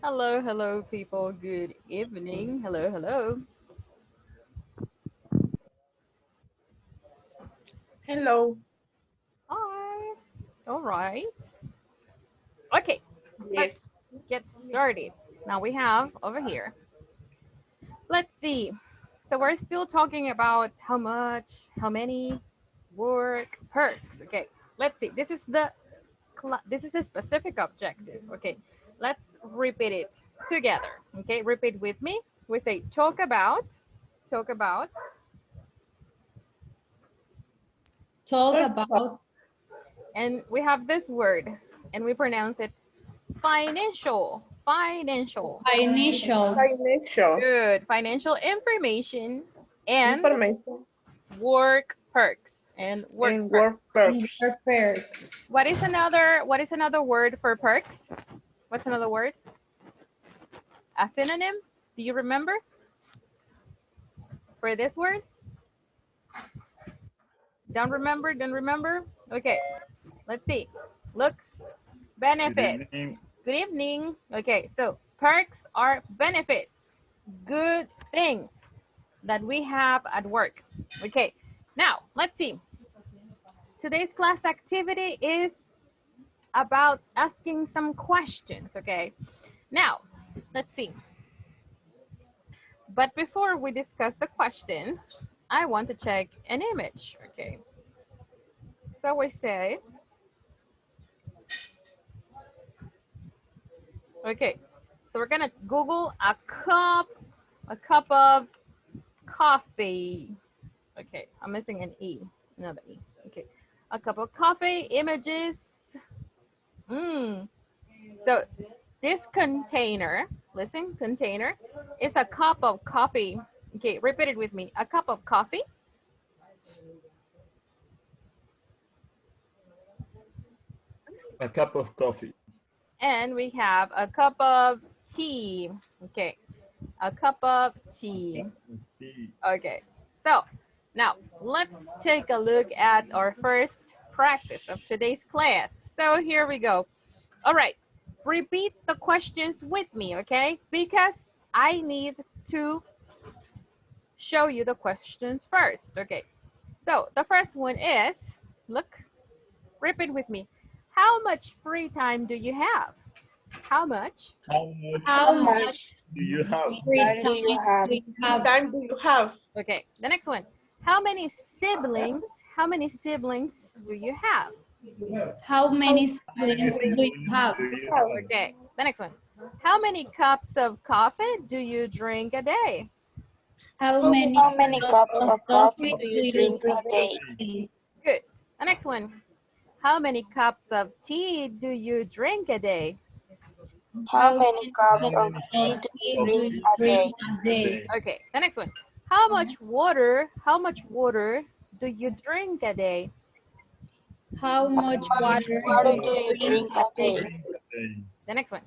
Hello, hello, people. Good evening. Hello, hello. Hello. Hi. All right. Okay, let's Yes. get started. Now we have over here. Let's see. So we're still talking about how much, how many, work, perks. Okay, let's see. This is a specific objective. Okay, let's repeat it together. Okay, repeat with me. We say talk about, Talk Talk about about and we have this word, and we pronounce it financial. Financial. financial financial Good. Financial information and information work perks and work and perks. work perks. perks. What is another word for perks? What's another word? A synonym? Do you remember for this word? Don't remember? Don't remember? Okay. Let's see. Look, Good benefits. evening. Good evening. Okay, so perks are benefits, good things that we have at work. Okay, now let's see. Today's class activity is about asking some questions. Okay, now let's see. But before we discuss the questions, I want to check an image. Okay, so we say, okay, so we're gonna Google a cup of coffee. Okay, I'm missing an E, another E. Okay, a cup of coffee, images. So this container, listen, container, is a cup of coffee. Okay, repeat it with me. A cup of coffee. A cup of coffee. And we have a cup of tea. Okay, a cup of tea. Okay, so now let's take a look at our first practice of today's class. So here we go. All right, repeat the questions with me, okay? Because I need to show you the questions first. Okay, so the first one is, look, repeat with me. How much free time do you have? How much? How much How How much much do you have? free time do time you have? do you have? time do you have? Okay, the next one. How many siblings? How many siblings do you have? How many How many siblings do you siblings have? do you Have. have? Okay, the next one. How many cups of coffee do you drink a day? How How many How many cups cups of of coffee coffee do do you you drink a drink day? a day? Good. The next one. How many cups of tea do you drink a day? How How many many How cups of cups many of tea cups do you tea of do drink you tea a do drink day? you a drink a day? day? Okay, the next one. How much water do you drink a day? How much How much water do water you do you drink drink a a Do you day? day? drink a day? The next one.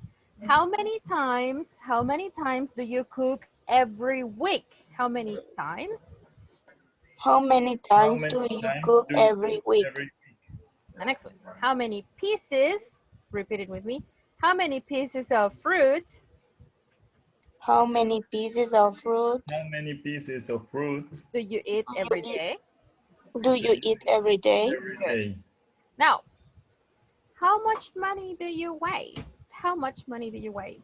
How many times do you cook every week? How many times? How many How times many do you times cook do you every cook week? every The next one. How many pieces? Repeat it with me. How many pieces of fruit How many pieces of fruit How many pieces of fruit do you eat do you every eat, day? do do you you eat eat every day? every Good. day? Now, how much money do you waste? How much money do you waste?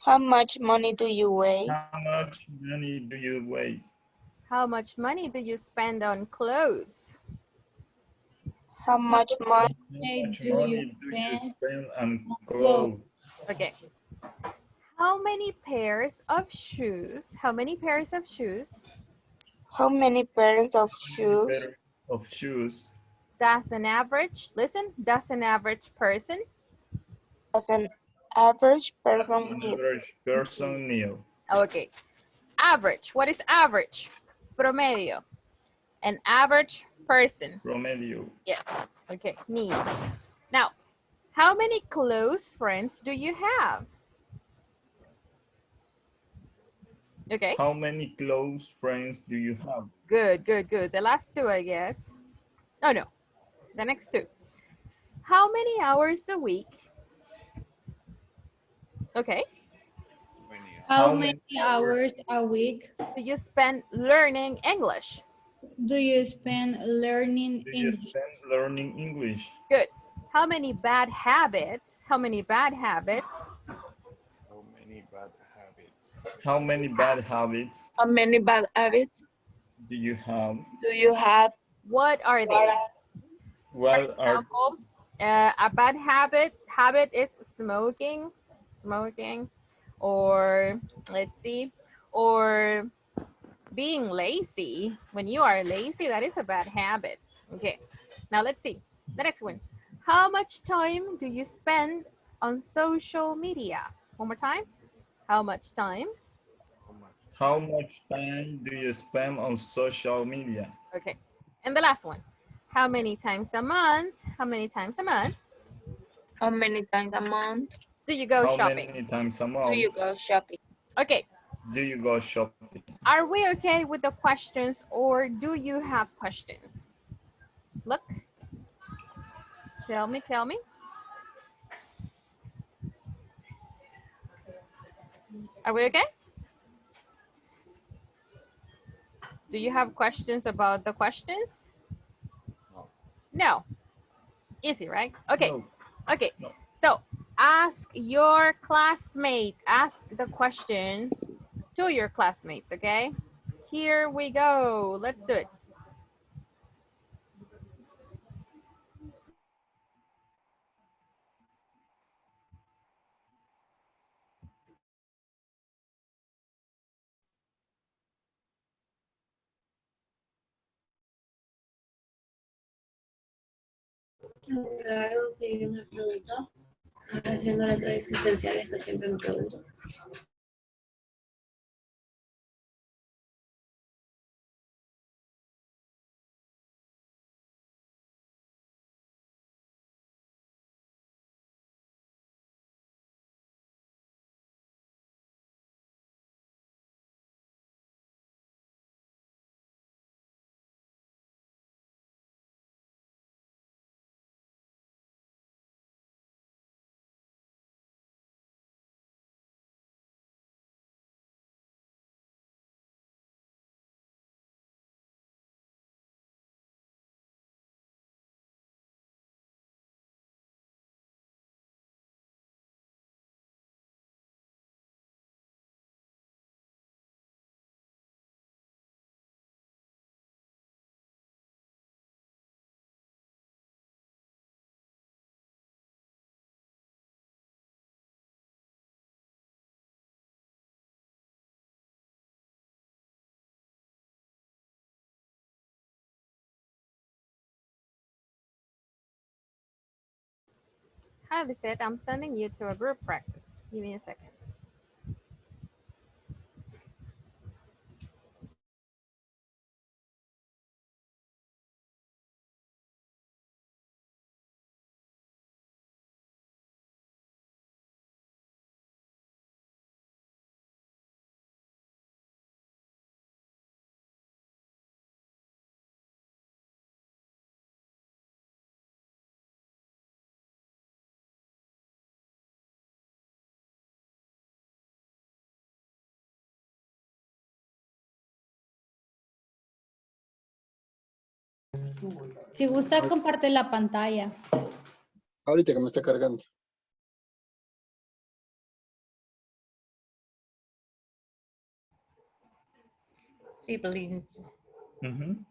How much money do you waste? How much money do you waste? How much money do you spend on clothes? How much money How much Do you money do you spend spend on on clothes? clothes? Okay. How many pairs of shoes? How many pairs of shoes how many pairs of How many shoes pairs of shoes does an average person does an average does person an need? average person need? Okay. Average. What is average? Promedio. An average person. Promedio. Yes. Okay. Me. Now, how many close friends do you have? Okay. How many close friends do you have? Good, good, good. The last two, I guess. Oh, no. The next two. How many hours a week? Okay. How many hours a week Do you spend learning English? do you spend learning Do you English? spend learning English? Good. How many bad habits? How many bad habits How many bad habits How many bad habits do you have? do you have? what are they? For What are example, a bad habit is smoking, or let's see, or being lazy. When you are lazy, that is a bad habit. Okay, now let's see the next one. How much time do you spend on social media? One more time. How much time? how much time do you spend on social media? Okay, and the last one. How many times a month? How many times a month How many times a month do you go How shopping? many times a do month you go shopping? Okay, do you go shopping? are we okay with the questions or do you have questions? Look, tell me. Are we okay? Do you have questions about the questions? No. Easy, right? Okay. No. Okay. No. So ask your classmate, ask the questions to your classmates, okay? Here we go. Let's do it. Claro, sí, me preguntó. Haciendo la otra existencial, esto siempre me pregunto. Hi, Lisette. I'm sending you to a group practice. Give me a second. Si gusta, comparte la pantalla. Ahorita que me está cargando. Siblings. Mhm.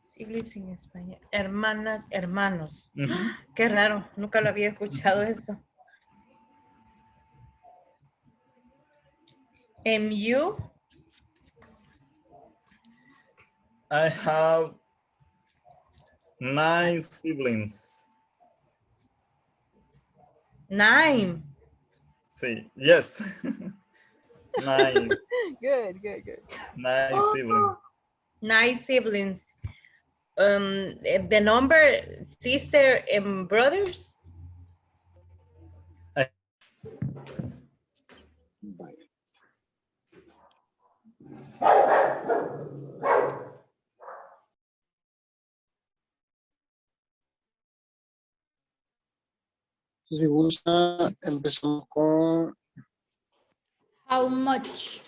Siblings en español. Hermanas, hermanos. Mhm. Qué raro, nunca lo había escuchado eso. MU. I have 9 siblings. 9. Sí, yes. 9, Good, good, good. 9 siblings. 9 siblings. The number sister and brothers. Vale. Si gusta, empezamos con How much?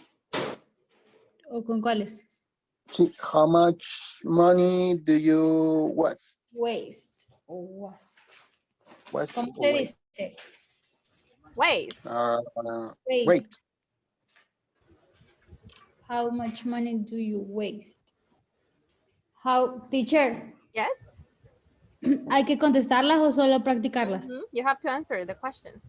¿O con cuáles? sí, how much money do you waste? Waste. O was. Waste ¿Cómo or se waste? dice? Waste. Waste. Wait. How much money do you waste? How, teacher, Yes? ¿hay que contestarlas o solo practicarlas? Mhm. You have to answer the questions.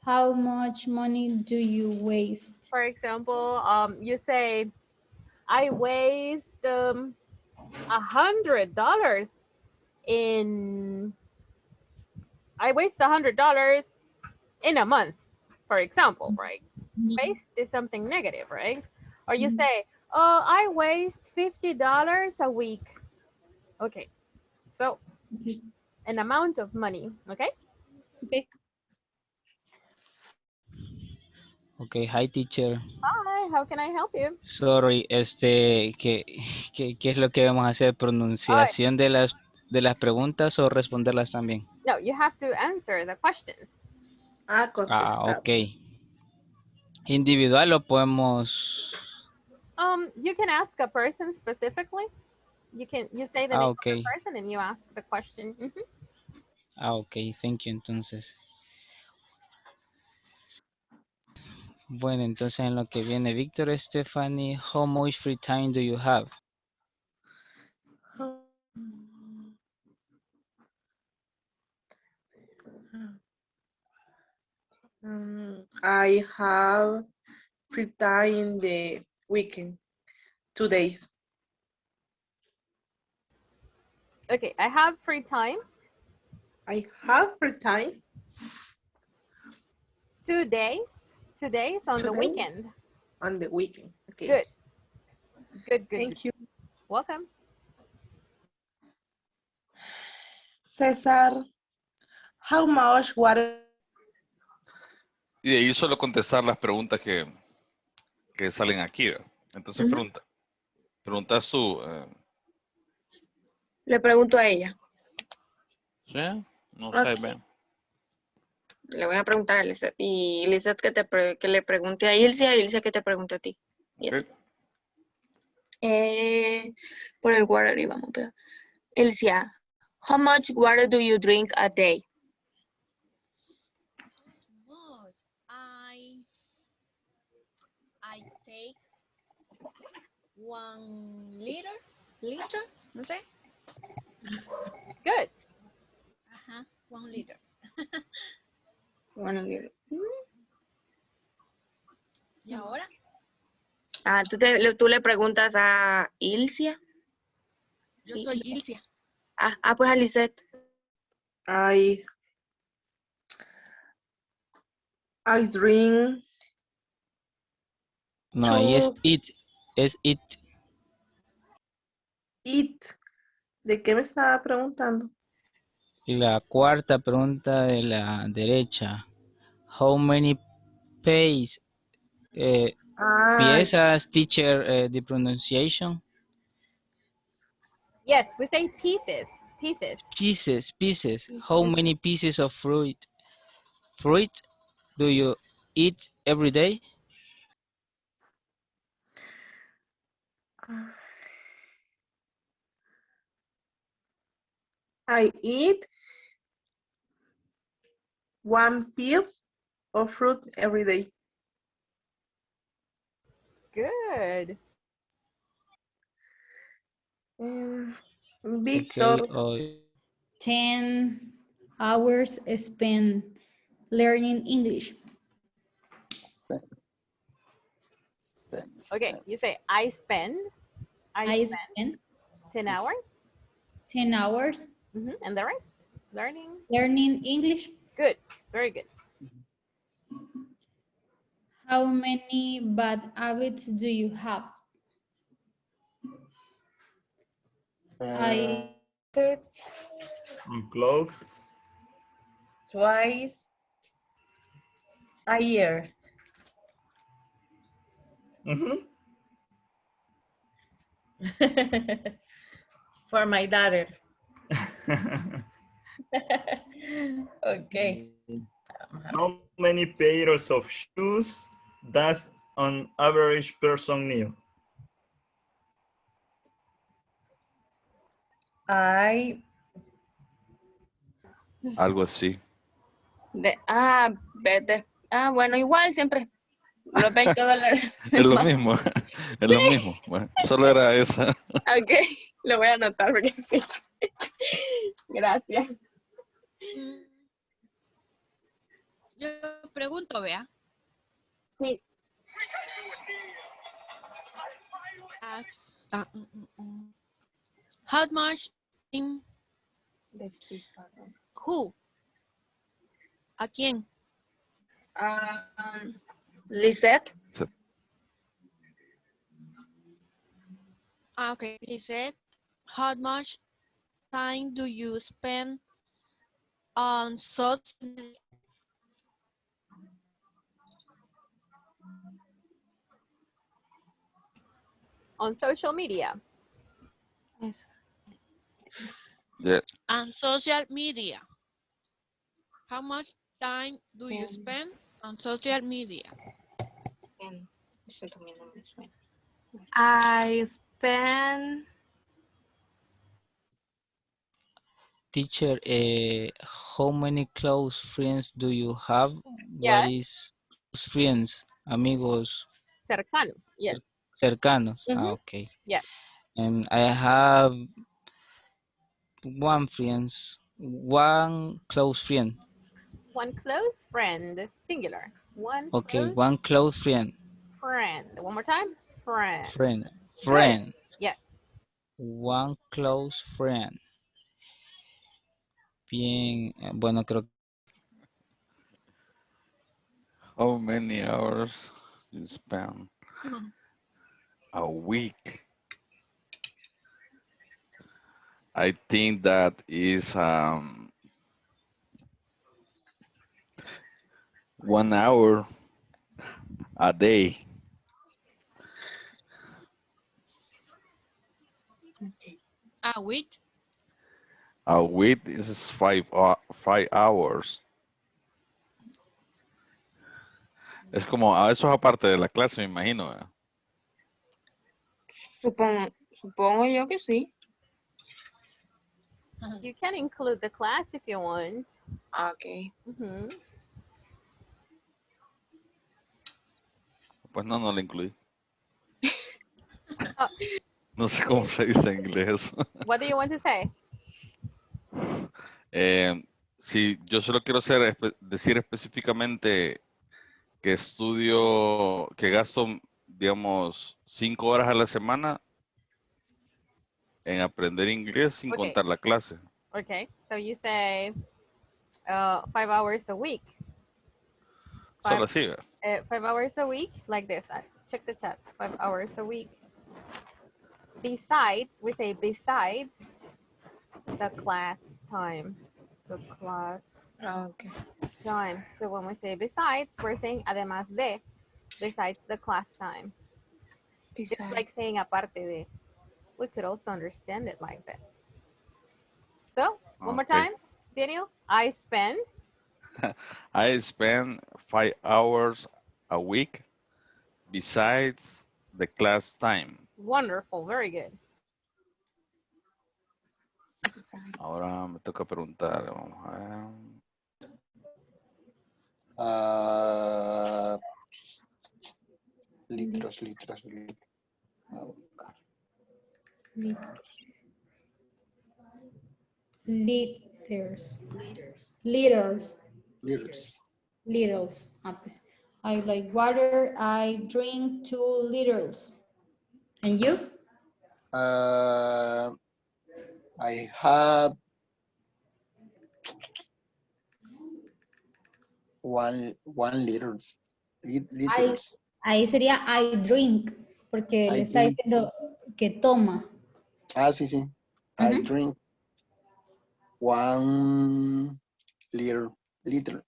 How much money do you waste? For example, you say, I waste $100 in $100 in a month, for example, right? Waste is something negative, right? Or you say, oh, I waste $50 a week. Okay, so Okay. an amount of money, okay? Okay. Okay, hi teacher. Hi, how can I help you? Sorry, ¿qué es lo que vamos a hacer? ¿Pronunciación de las preguntas o responderlas también? No, you have to answer the questions. Ok. ¿Individual o podemos...? You can ask a person specifically. You say the name of the Ok. person and you ask the question. Ok, thank you, entonces. Bueno, entonces en lo que viene Víctor, Stephanie, how much free time do you have? I have free time in the weekend, 2 days. Okay, I have free time. I have free time 2 days. 2 days on the Today? weekend. on the weekend. Okay. Good. Good, good. Thank you. Welcome. César, how much water? Y de ahí solo contestar las preguntas que salen aquí. ¿Verdad? Entonces pregunta su... Le pregunto a ella. ¿sí? No sé, Ok. ven. Le voy a preguntar a Lizeth. Y Lizeth que le pregunte a Ilse y Ilse que te pregunte a ti. Y así. Ok. Por el water íbamos. Ilse, how much water do you drink a day? I take 1 liter, no sé. Good. Ajá, 1 liter. 1 liter. ¿Y ahora? Tú le preguntas a Ilse. Yo soy Ilsia. Pues a Lizeth. I drink. No, ahí es it. Es it. Eat. ¿De qué me estaba preguntando? La cuarta pregunta de la derecha. How many piezas, teacher, the pronunciation? Yes, we say pieces. Pieces. How many pieces of fruit do you eat every day? I eat 1 piece of fruit every day. Good. Victor. Okay, 10 hours spent learning English. Okay, you say I spend. I spend 10 hours. 10 hours And the rest? Learning? learning English. Good. Very good. How many bad habits do you have? I On clothes. Twice a year. For my daughter. Okay. How many pairs of shoes does an average person need? Algo así. Bueno, igual siempre. Los $20. Es lo mismo. Es lo mismo. Bueno, solo era esa. Ok, lo voy a anotar porque sí. Gracias. Yo pregunto, vea. Sí. How much in who? ¿A quién? Lisette. Okay, he said, how much time do you spend on social media? On social media. Yeah. On social media. How much time do you spend on social media? Eso también no me suena. I spend Teacher, how many close friends do you have? Yes. What is close friends? Amigos cercano. Yes. cercanos. Okay. Yes. And I have one close friend. One close friend. Singular. One Okay, close one close friend. friend. One more time. Friend. Friend. Yes. One close friend. Bien, bueno, creo que How many hours you spend a week? I think that is 1 hour a day. A week? A week is 5 hours. Es como, eso es aparte de la clase, me imagino. Supongo yo que sí. You can include the class if you want. Ok. Pues no lo incluí. No sé cómo se dice en inglés. What do you want to say? Si yo solo quiero decir específicamente que estudio, que gasto, digamos, 5 horas a la semana en aprender inglés sin Okay. contar la clase. Okay. So you say 5 hours a week. Solo así, ¿verdad? 5 hours a week, like this. Check the chat. 5 hours a week. Besides, we say besides the class time. The class Okay. time. So when we say besides, we're saying además de, besides the class time. It's like saying aparte de. We could also understand it like that. So, one more time, Daniel. I spend 5 hours a week besides the class time. Wonderful, very good. Ahora me toca preguntar. Vamos a ver. Litros. Liters. I like water. I drink 2 liters. And you? I have 1 liters. Liters. Ahí sería I drink, porque le I está drink. diciendo que toma. Ah, sí, sí. I Ujú. drink 1 liter. Liter.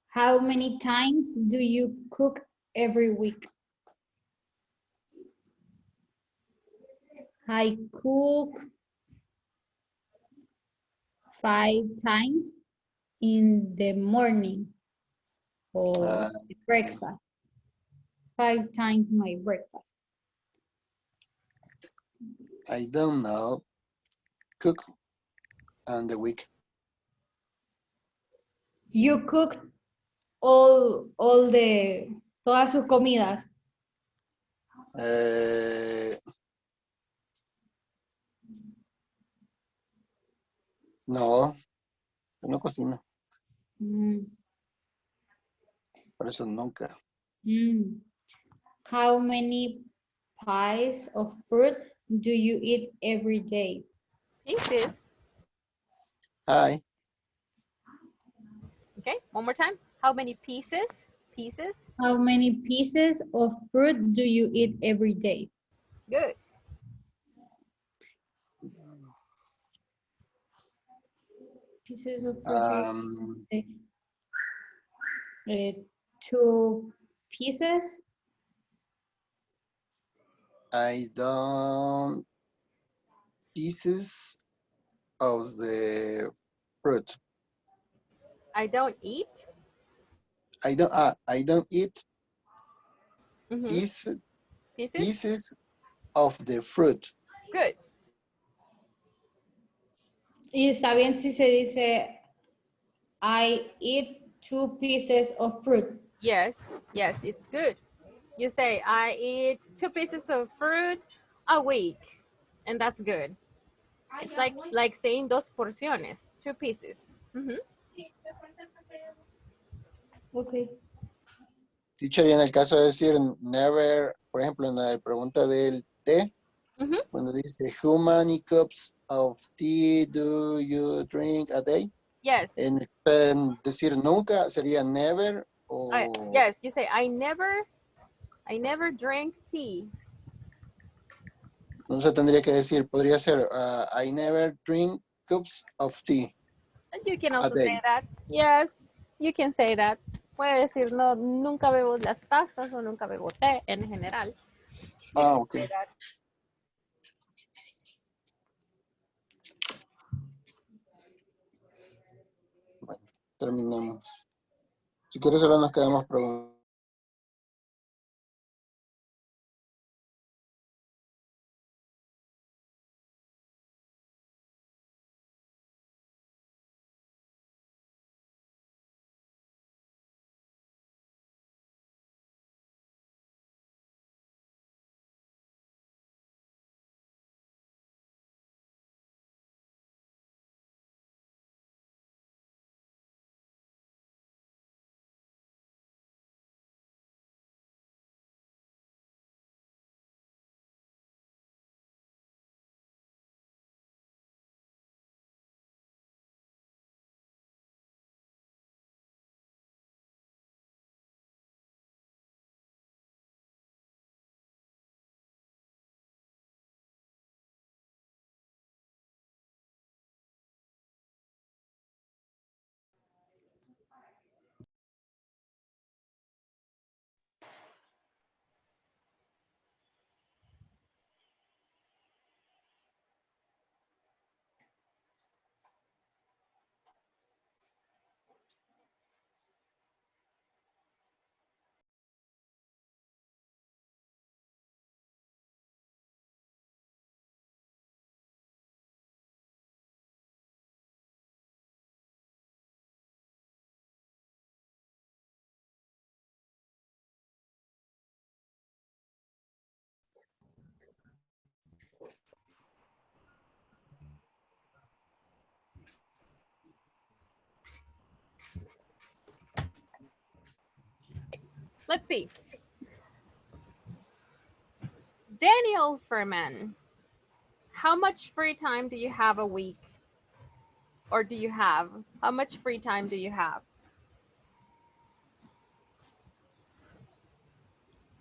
How many times do you cook every week? I cook 5 times in the morning or breakfast. 5 times my breakfast. I don't know. Cook on the week. You cook todas sus comidas. No, yo no cocino. Mm, Por eso nunca. mm. How many pies of fruit do you eat every day? Pieces. Hi. Okay, one more time. How many pieces? Pieces. How many pieces of fruit do you eat every day? Good. Pieces of fruit. Okay. 2 pieces. I don't pieces of the fruit. I don't eat. I don't eat Mhm. pieces Pieces. of the fruit. Good. Y está bien si se dice I eat 2 pieces of fruit. Yes, yes, it's good. You say, I eat 2 pieces of fruit a week, and that's good. It's like saying 2 porciones, 2 pieces. Mhm. Okay. Teacher, y en el caso de decir never, por ejemplo, en la pregunta del té, Mhm. cuando dice how many cups of tea do you drink a day? Yes. En decir nunca sería never o Yes, you say, I never drink tea. no se tendría que decir, podría ser I never drink cups of tea And you can a also day. say that. Yes, you can say that. Puede decir, no, nunca bebo las tazas o nunca bebo té en general. You can Ok. say that. Bueno, terminamos. Si quieres solo nos quedamos preguntando. Let's see. Daniel Furman how much free time do you have a week? Or do you have? How much free time do you have?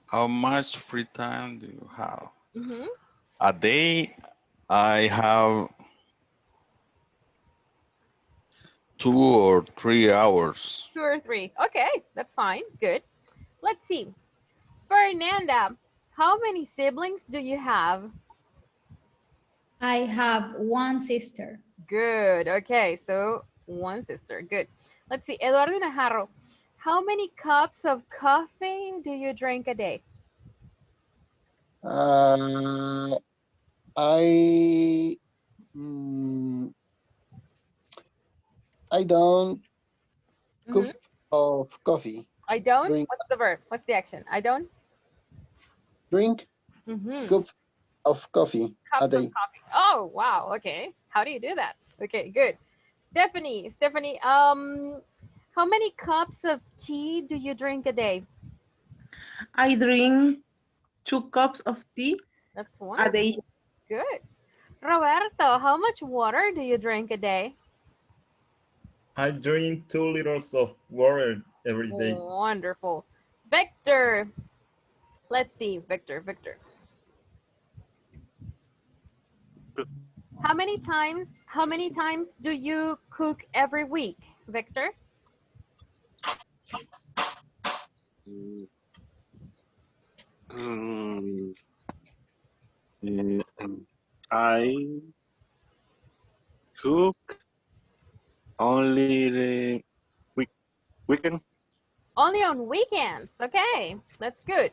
How much free time do you have? Mhm. A day, I have 2 or 3 hours. 2 or 3. Okay, that's fine. Good. Let's see. Fernanda, how many siblings do you have? I have one sister. Good. Okay, so one sister. Good. Let's see. Eduardo Najarro, how many cups of coffee do you drink a day? I I don't cup Mhm. of coffee. I don't. Drink What's the verb? What's the action? I don't. drink Mhm. cup of coffee a Cups of day. coffee. Oh, wow. Okay. How do you do that? Okay, good. Stephanie, how many cups of tea do you drink a day? I drink 2 cups of tea That's a one. day. Good. Roberto, how much water do you drink a day? I drink 2 liters of water every day. Wonderful. Victor, let's see, Victor. How many times do you cook every week, Victor? I cook only the weekend. Only on weekends. Okay, that's good.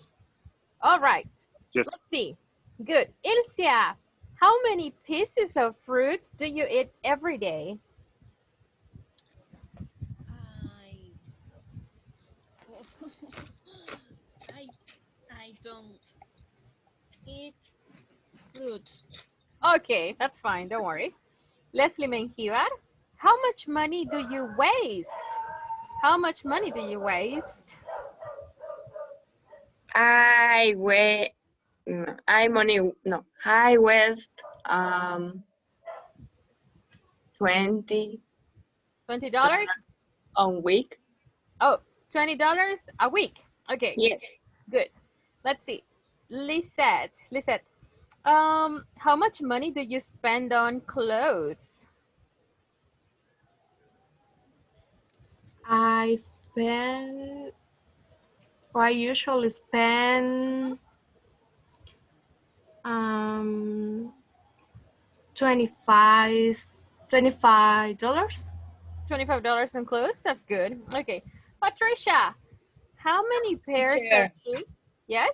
All right. Yes. Let's see. Good. Ilcia, how many pieces of fruit do you eat every day? I don't eat fruits. Okay, that's fine. Don't worry. Leslie Menjivar, how much money do you waste? How much money do you waste? I waste 20 $20? a week. Oh, $20 a week. Okay, Yes. good. Let's see. Lisette, how much money do you spend on clothes? I usually spend 25 $25. $25 on clothes? That's good. Okay. Patricia, how many pairs of Teacher, shoes? Yes?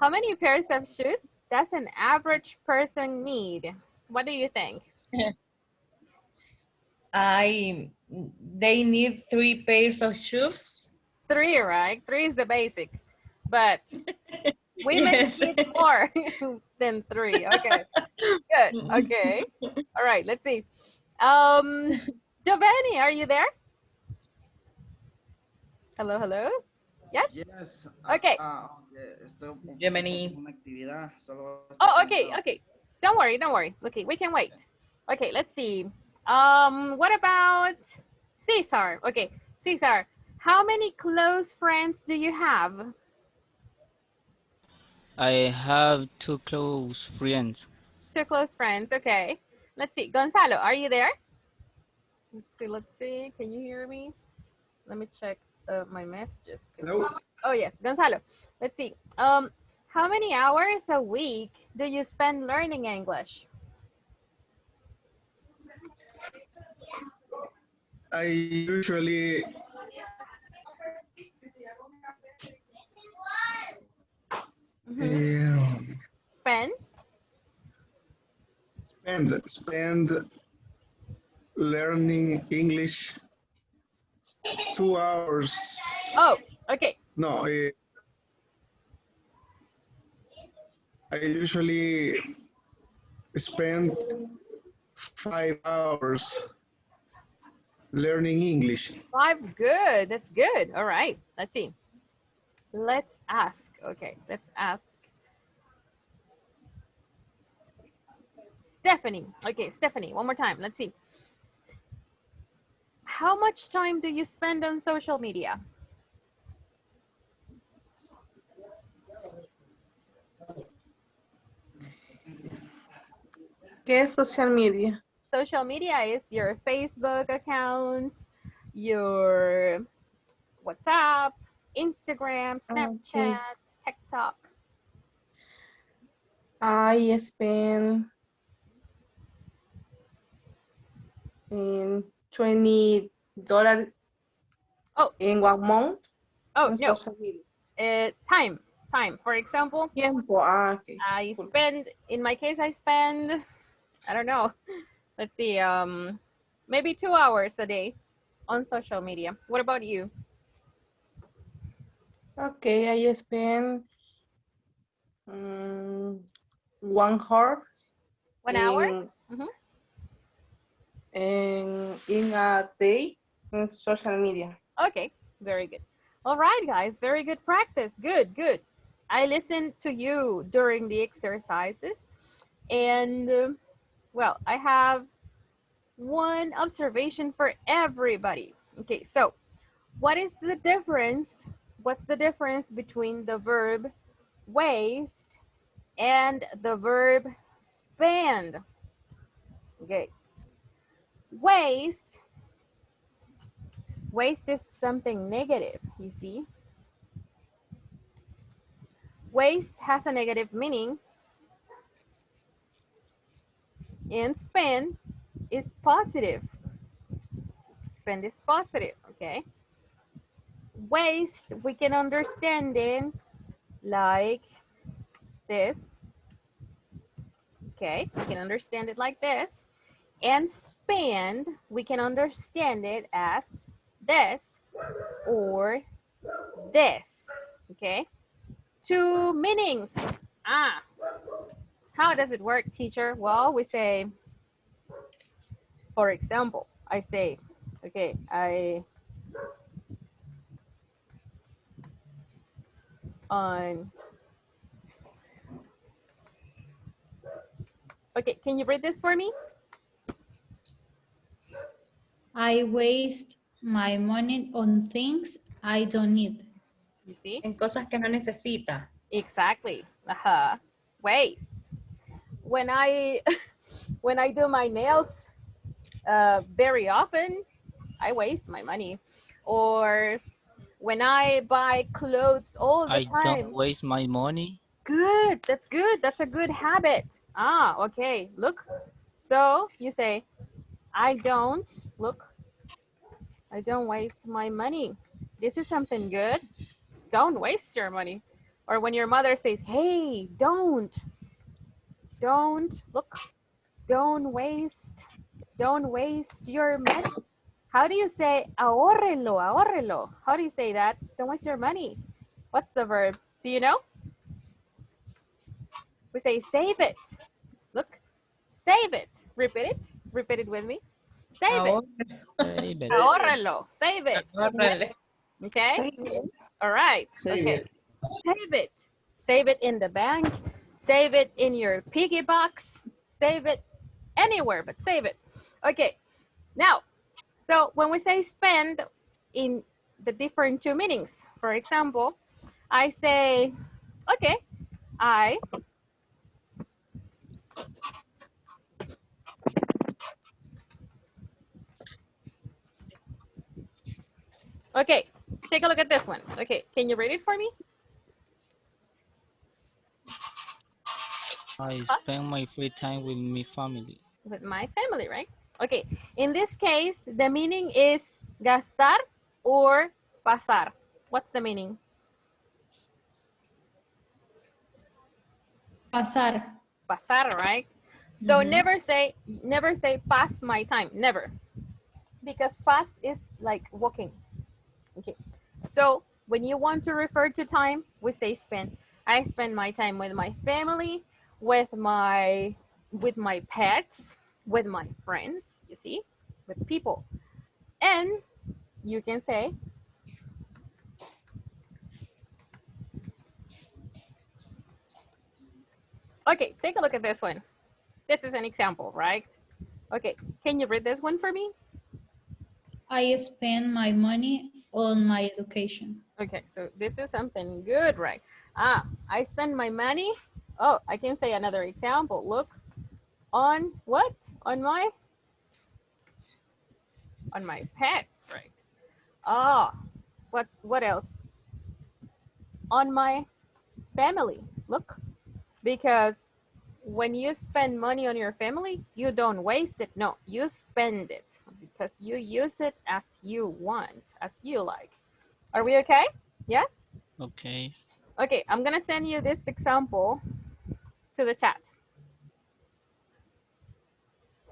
How many pairs of shoes does an average person need? What do you think? they need 3 pairs of shoes. 3, right? 3 is the basic. But women Yes. need more than 3. Okay. Good. Okay. All right. Let's see. Giovanni, are you there? Hello. Yes? Yes. Okay. Estoy Gemini. una actividad. Solo Oh, okay. Don't worry. Okay, we can wait. Okay, let's see. What about Cesar? Okay, Cesar, how many close friends do you have? I have 2 close friends. 2 close friends. Okay. Let's see. Gonzalo, are you there? Let's see. Can you hear me? Let me check my messages. Hello. Oh, yes. Gonzalo, let's see. How many hours a week do you spend learning English? I usually spend learning English 2 hours. Oh, okay. No, I usually spend 5 hours learning English. 5, good. That's good. All right. Let's see. Let's ask. Okay, let's ask. Stephanie. Okay, Stephanie, one more time. Let's see. How much time do you spend on social media? ¿Qué es social media? Social media is your Facebook account, your WhatsApp, Instagram, Snapchat, TikTok. I spend $20 in 1 month Oh, on no. social media. Time. For example, Tiempo. Okay. I spend, in my case, I spend, I don't know, let's see, maybe 2 hours a day on social media. What about you? Okay, I spend 1 hour. 1 hour? In a day in social media. Okay, very good. All right, guys, very good practice. Good. I listened to you during the exercises, and well, I have one observation for everybody. Okay, so what is the difference? What's the difference between the verb waste and the verb spend? Okay, waste is something negative, you see. Waste has a negative meaning, and spend is positive. Spend is positive, okay? Waste, we can understand it like this. Okay, we can understand it like this. And spend, we can understand it as this or this, okay? 2 meanings. How does it work, teacher? Well, we say, for example, I say, okay, okay, can you read this for me? I waste my money on things I don't need. You see? En cosas que no necesita. Exactly. Waste. When I do my nails very often, I waste my money. Or when I buy clothes all the I time. don't waste my money. Good. That's good. That's a good habit. Okay. Look. So you say, I don't waste my money. This is something good. Don't waste your money. Or when your mother says, hey, don't waste your money. How do you say ahórrelo? How do you say that? Don't waste your money. What's the verb? Do you know? We say save it. Look, save it. Repeat it with me. Save it. Save it. Ahórrelo. Save it. Ahórrale. Okay. All right. Okay. Save it. Save it in the bank. Save it in your piggy box. Save it anywhere, but save it. Okay. Now, so when we say spend in the different 2 meanings, for example, I say, okay, okay, take a look at this one. Okay, can you read it for me? I spend my free time with my family. With my family, right? Okay, in this case, the meaning is gastar or pasar. What's the meaning? Pasar. Pasar, right? So never say pass my time, never. Because pass is like walking. Okay. So when you want to refer to time, we say spend. I spend my time with my family, with my pets, with my friends, you see, with people. And you can say okay, take a look at this one. This is an example, right? Okay, can you read this one for me? I spend my money on my education. Okay, so this is something good, right? I spend my money. Oh, I can say another example. Look, on what? On my pets, right? Ah, what else? On my family. Look, because when you spend money on your family, you don't waste it. No, you spend it because you use it as you want, as you like. Are we okay? Yes? Okay. Okay, I'm gonna send you this example to the chat.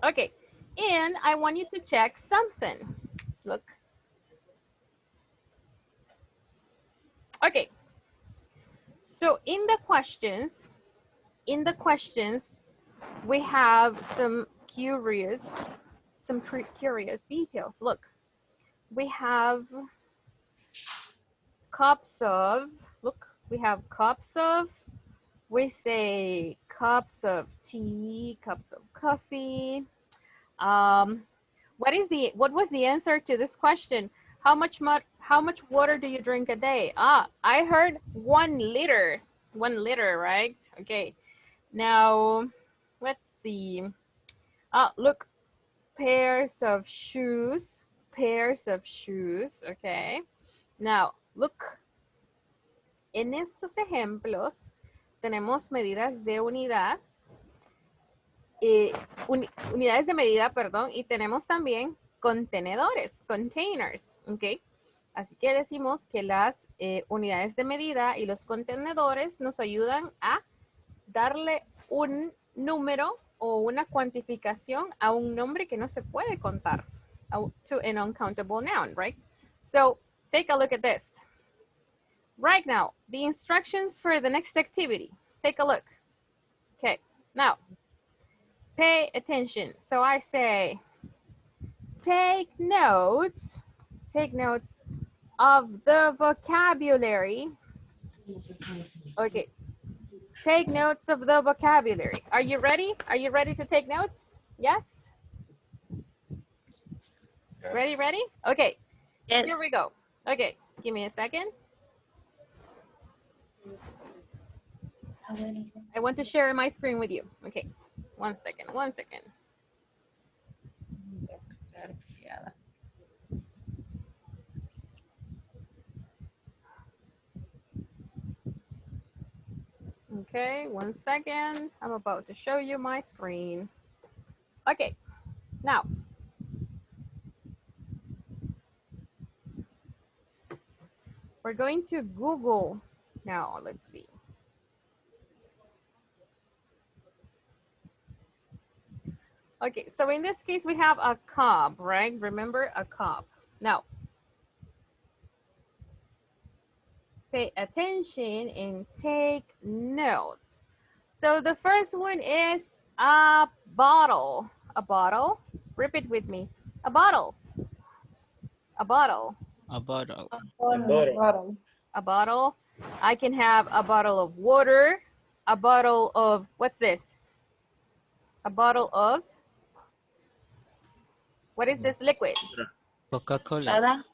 Okay, and I want you to check something. Look. Okay, so in the questions, we have some curious details. Look, we have cups of, look, we have cups of, we say cups of tea, cups of coffee. What was the answer to this question? How much water do you drink a day? I heard 1 liter. 1 liter, right? Okay. Now, let's see. Look, pairs of shoes. Okay. Now, look. En estos ejemplos tenemos medidas de unidad. Unidades de medida, perdón, y tenemos también contenedores, containers, ¿ok? Así que decimos que las unidades de medida y los contenedores nos ayudan a darle un número o una cuantificación a un nombre que no se puede contar, to an uncountable noun, right? So, take a look at this. Right now, the instructions for the next activity. Take a look. Okay, now, pay attention. So I say, take notes of the vocabulary. Okay, take notes of the vocabulary. Are you ready? Are you ready to take notes? Yes? Yes. Ready? Okay, Yes. here we go. Okay, give me a second. I want to share my screen with you. Okay, one second. Okay, one second. I'm about to show you my screen. Okay, now. We're going to Google now. Let's see. Okay, so in this case, we have a cup, right? Remember, a cup. Now, pay attention and take notes. So the first one is a bottle. A bottle. Repeat with me. A bottle. A bottle. A bottle. A bottle. I can have a bottle of water. A bottle of, what's this? A bottle of, what is this liquid? Coca-Cola. Soda.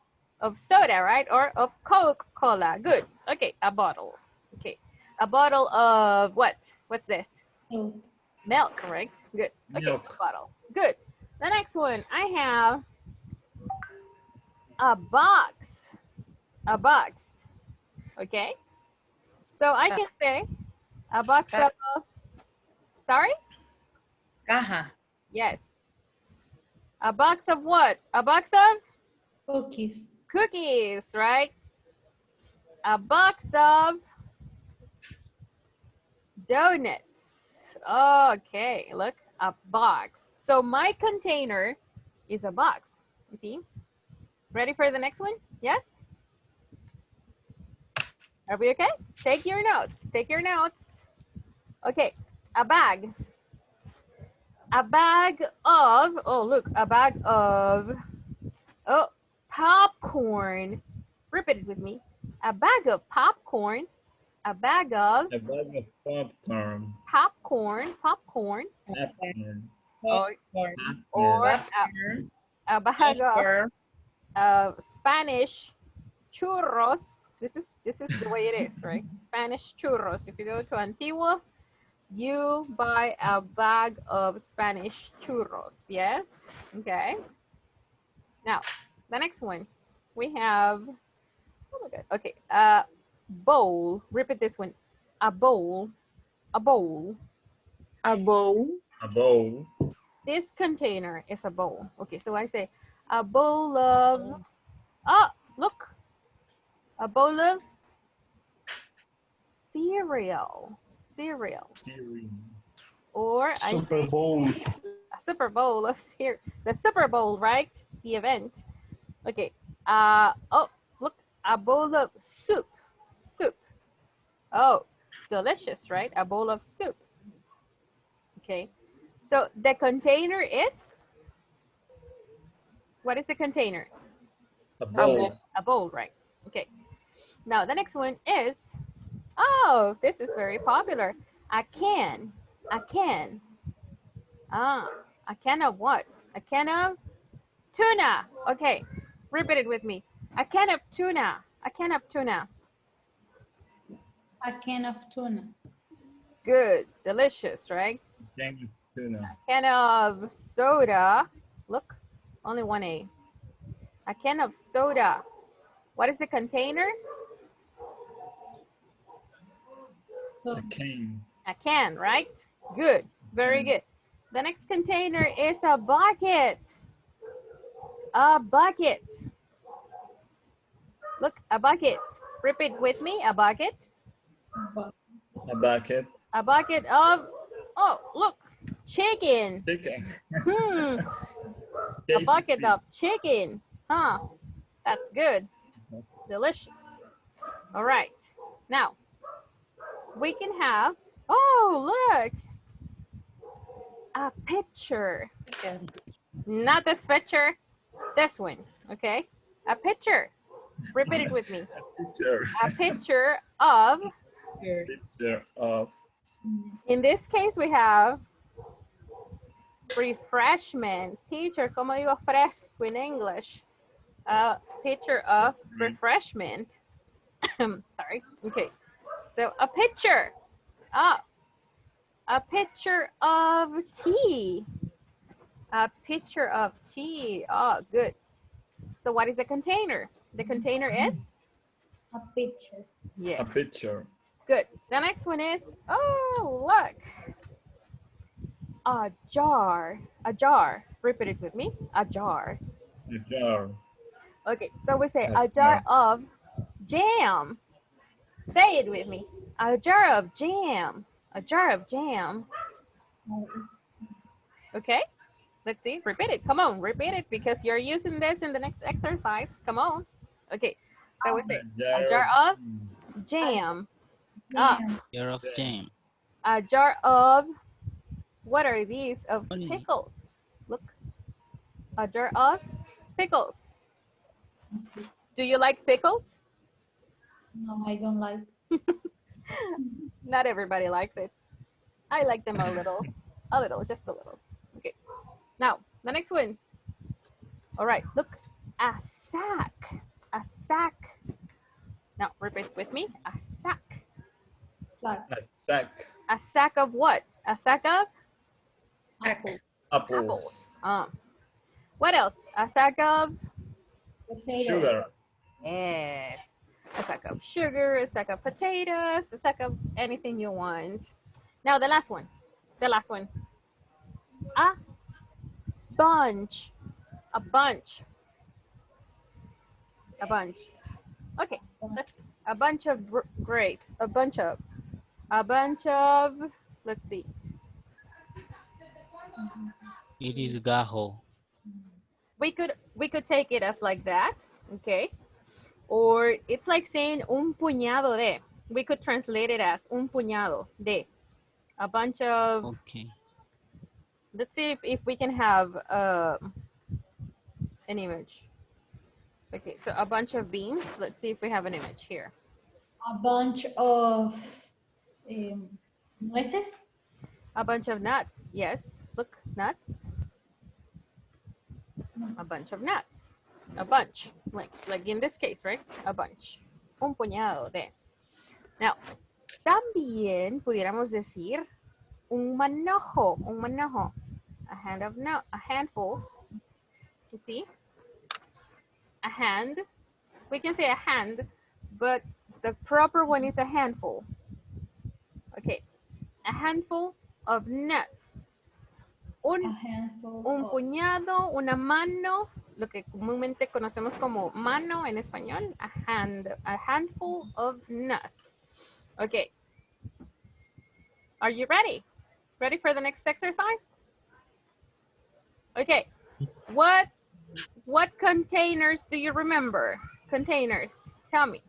Of soda, right? Or of Coca-Cola. Good. Okay, a bottle. Okay. A bottle of what? What's this? Milk. Milk, correct? Good. Okay, Milk. a bottle. Good. The next one, I have a box. A box. Okay? So I can say a box of, sorry? Caja. Yes. A box of what? A box of? Cookies. Cookies, right? A box of donuts. Okay, look, a box. So my container is a box. You see? Ready for the next one? Yes? Are we okay? Take your notes. Take your notes. Okay, a bag. A bag of, oh, look, a bag of, oh, popcorn. Repeat it with me. A bag of popcorn A bag of A bag of popcorn. popcorn. Popcorn. Or Popcorn. a bag of Spanish churros. This is the way it is, right? Spanish churros. If you go to Antigua, you buy a bag of Spanish churros. Yes. Okay. Now, the next one we have. Oh my God. Okay. Bowl. Repeat this one. A bowl. A bowl. A bowl. A bowl. This container is a bowl. Okay, so I say a bowl of. Oh, look. A bowl of cereal. Cereal. Or I Super say Bowl. a Super Bowl of cereal. The Super Bowl, right? The event. Okay. Oh, look. A bowl of soup. Soup. Oh, delicious, right? A bowl of soup. Okay. So the container is? What is the container? A bowl. A bowl, right? Okay. Now the next one is, oh, this is very popular. A can. A can. Ah, a can of what? A can of tuna. Okay. Repeat it with me. A can of tuna. A can of tuna. A can of tuna. Good. Delicious, right? Can of tuna. Can of soda. Look, only one A. A can of soda. What is the container? A can. A can, right? Good. Very good. The next container is a bucket. A bucket. Look, a bucket. Repeat with me. A bucket. A bucket. A bucket of, oh, look, chicken. Chicken. A bucket of chicken. Huh. That's good. Delicious. All right. Now, we can have, oh, look. A pitcher. Not this pitcher. This one. Okay. A pitcher. Repeat it with me. Picture. A pitcher of. Picture of. In this case, we have refreshment. Teacher, ¿cómo digo fresco in English? A pitcher of refreshment. Sorry. Okay. So a pitcher. A pitcher of tea. A pitcher of tea. Oh, good. So what is the container? The container is? A pitcher. Yeah. A picture. Good. The next one is, oh, look. A jar. A jar. Repeat it with me. A jar. A jar. Okay, so we say a jar of jam. Say it with me. A jar of jam. A jar of jam. Okay, let's see. Repeat it. Come on, repeat it because you're using this in the next exercise. Come on. Okay, so we say a jar of jam. Jar of jam. A jar of, what are these? Of pickles. Look, a jar of pickles. Do you like pickles? No, I don't like. Not everybody likes it. I like them a little, just a little. Okay. Now, the next one. All right, look, a sack. A sack. Now, repeat with me. A sack. A sack. A sack of what? A sack of? Apples. What else? A sack of? Potato. Sugar. Yes. A sack of sugar, a sack of potatoes, a sack of anything you want. Now the last one. The last one. A bunch. A bunch. A bunch. Okay. A bunch of grapes. A bunch of. Let's see. It is gajo. We could take it as like that. Okay. Or it's like saying un puñado de. We could translate it as un puñado de. A bunch of. Okay. Let's see if we can have an image. Okay, so a bunch of beans. Let's see if we have an image here. A bunch of nueces. A bunch of nuts. Yes. Look, nuts. A bunch of nuts. A bunch. Like in this case, right? A bunch. Un puñado de. Now, también pudiéramos decir un manojo. Un manojo. A handful. You see? A hand. We can say a hand, but the proper one is a handful. Okay. A handful of nuts. Un puñado, una mano, lo que comúnmente conocemos como mano en español, a handful of nuts. Okay. Are you ready? Ready for the next exercise? Okay. What containers do you remember? Containers. Tell me.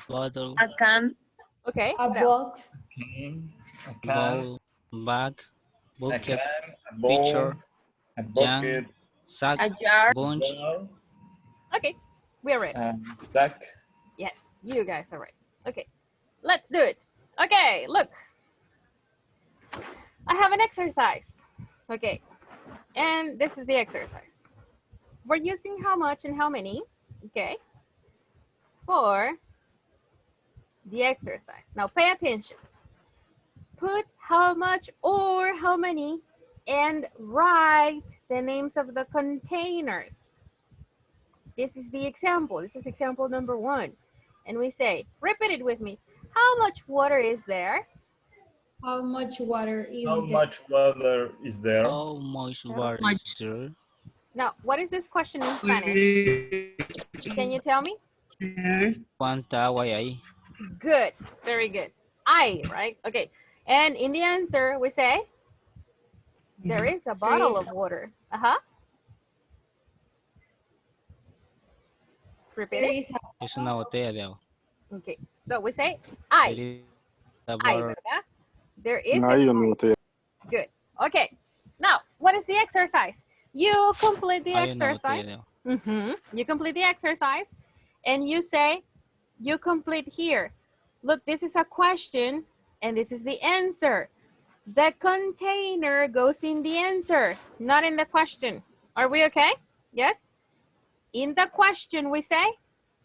Bottle. A can. Okay. A box. A can, Bowl. Bag. a Bucket. can, a bowl, Pitcher. a Jam. bucket, Sack. A jar. Bunch. jar, Okay. We're ready. sack. Yes, you guys are right. Okay, let's do it. Okay, look. I have an exercise. Okay, and this is the exercise. We're using how much and how many, okay, for the exercise. Now pay attention. Put how much or how many and write the names of the containers. This is the example. This is example number 1. And we say, repeat it with me. How much water is there? How much water is How there? much water is there? How much water is there? Now, what is this question in Spanish? Can you tell me? ¿Cuánta agua hay ahí? Good. Very good. I, right? Okay. And in the answer, we say, there is a bottle of water. Uh-huh. Repeat it. Es una botella de agua. Okay. So we say, I. There is a I, bottle. ¿verdad? There is No hay a una botella. Good. Okay. Now, what is the exercise? You complete the Hay una botella exercise. de agua. You complete the exercise and you say, you complete here. Look, this is a question and this is the answer. The container goes in the answer, not in the question. Are we okay? Yes? In the question, we say,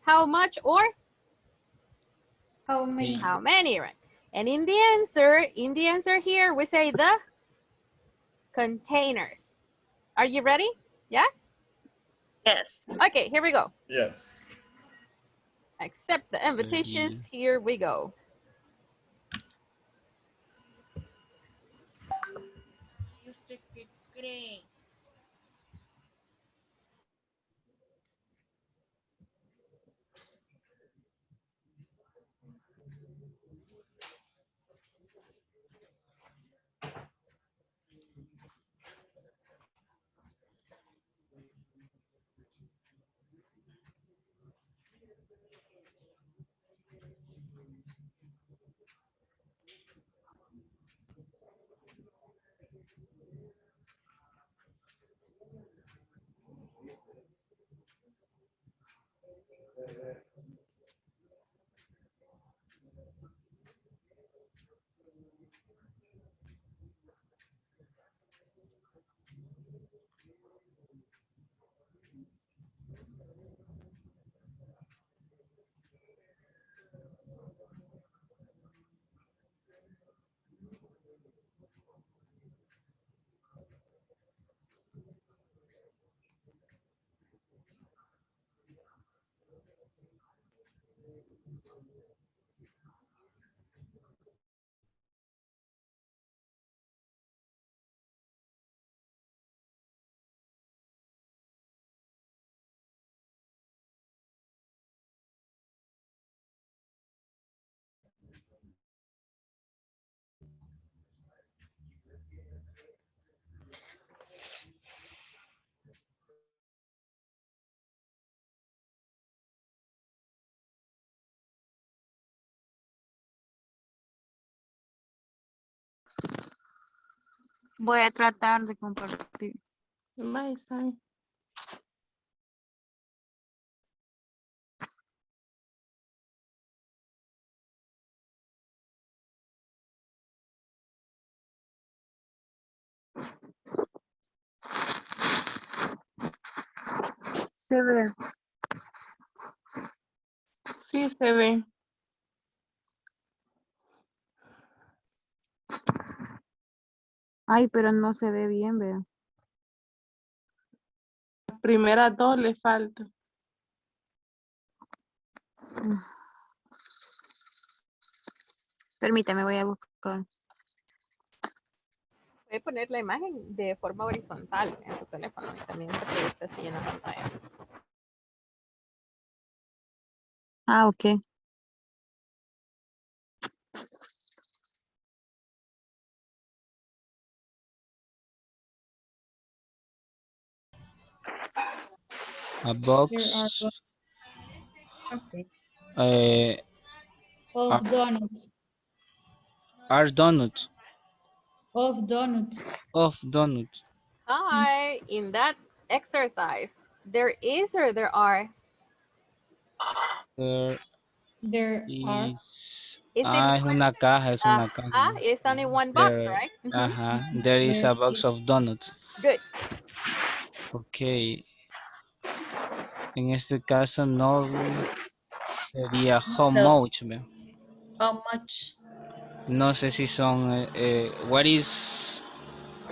how much or? How many? How many, right? And in the answer here, we say the containers. Are you ready? Yes? Yes. Okay, here we go. Yes. Accept the invitations. Here we go. ¿Y usted qué cree? Voy a tratar de compartir. Bye, está bien. se ve. Sí, se ve. Ay, pero no se ve bien, vea. Las primeras dos le falta. Permítame, voy a buscar. Puede poner la imagen de forma horizontal en su teléfono y también se proyecta así en la pantalla. Ah, ok. A box. Okay. Are, Of donuts. are donuts. Of donuts. Of donuts. Hi, in that exercise, there is or there are? There There are. is. Is it Es una caja, es una caja. it's only one box, There, right? there is There a box of donuts. Good. Ok. En este caso no sería how much. ¿Ve? How much? No sé si son what is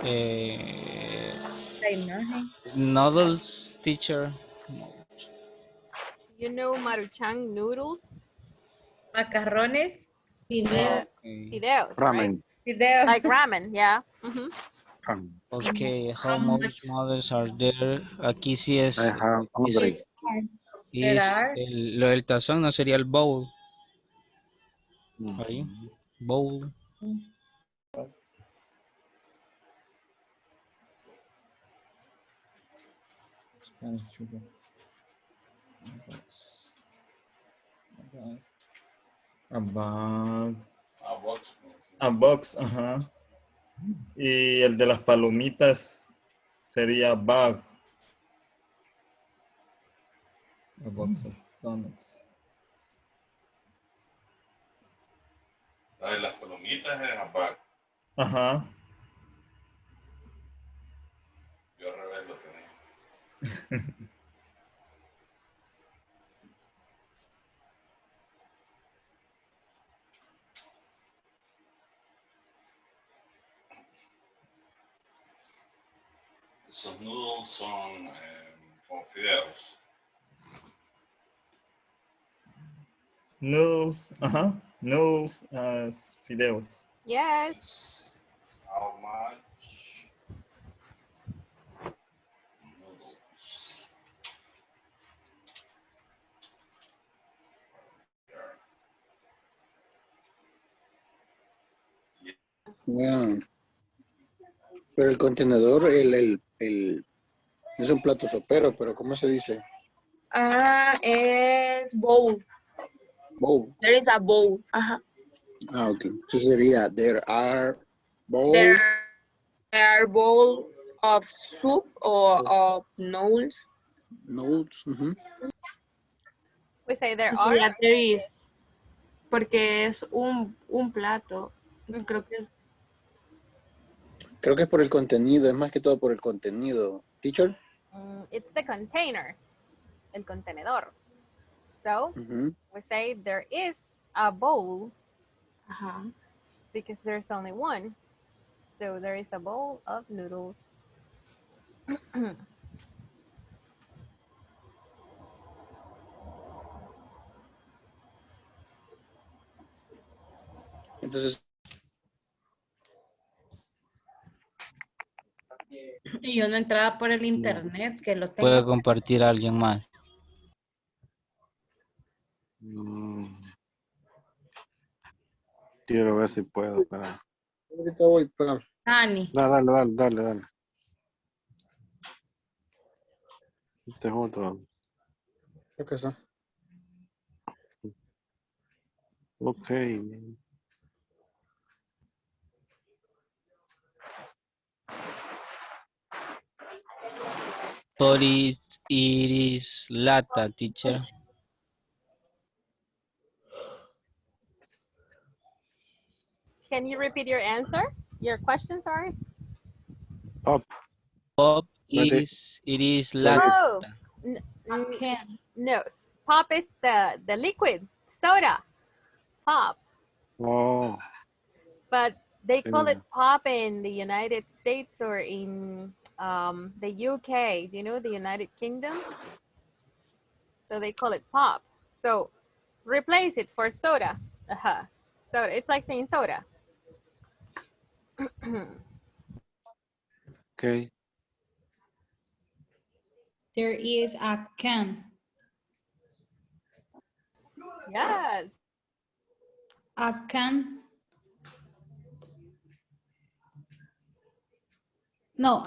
La imagen. noodles, teacher. You know Maruchan noodles? Macarrones. Video. Fideos, right? Ramen. Video. Like ramen, yeah. Ramen. Ok, how How much much? models are there? Aquí sí es, I have hungry. There es are. lo del tazón, no sería el bowl. Mhm. Ahí, bowl. A bag. A box, ajá. Y el de las palomitas sería bag. A box of donuts. La de las palomitas es a bag. Ajá. Yo al revés lo tenía. Esos noodles son como fideos. Noodles, ajá. Noodles, fideos. Yes. How much noodles? Yeah. Pero el contenedor, es un plato sopero, pero ¿cómo se dice? Es bowl. Bowl. There is a bowl. Ajá. Ah, ok. Entonces sería, there are bowl. There are bowl of soup or of noodles. Noodles. We say there are. Yeah, there is. Porque es un plato. Creo que es. Creo que es por el contenido, es más que todo por el contenido. Teacher? It's the container. El contenedor. So, we say there is a bowl because there's only one. So there is a bowl of noodles. Entonces, Y yo no entraba por el internet, que lo tengo. Puede compartir a alguien más. Quiero ver si puedo. Espera. ahorita voy, para. Dani. Dale. Este es otro. ¿Qué pasa? Ok. But it is lata, teacher. Can you repeat your answer? Your question, sorry? Up. Pop it is lata. Oh, Can. No, pop is the liquid, soda, pop. Oh, But they call it yeah. pop in the United States or in the UK. Do you know the United Kingdom? So they call it pop. So replace it for soda. Soda. It's like saying soda. Okay. There is a can. Yes. A can. No,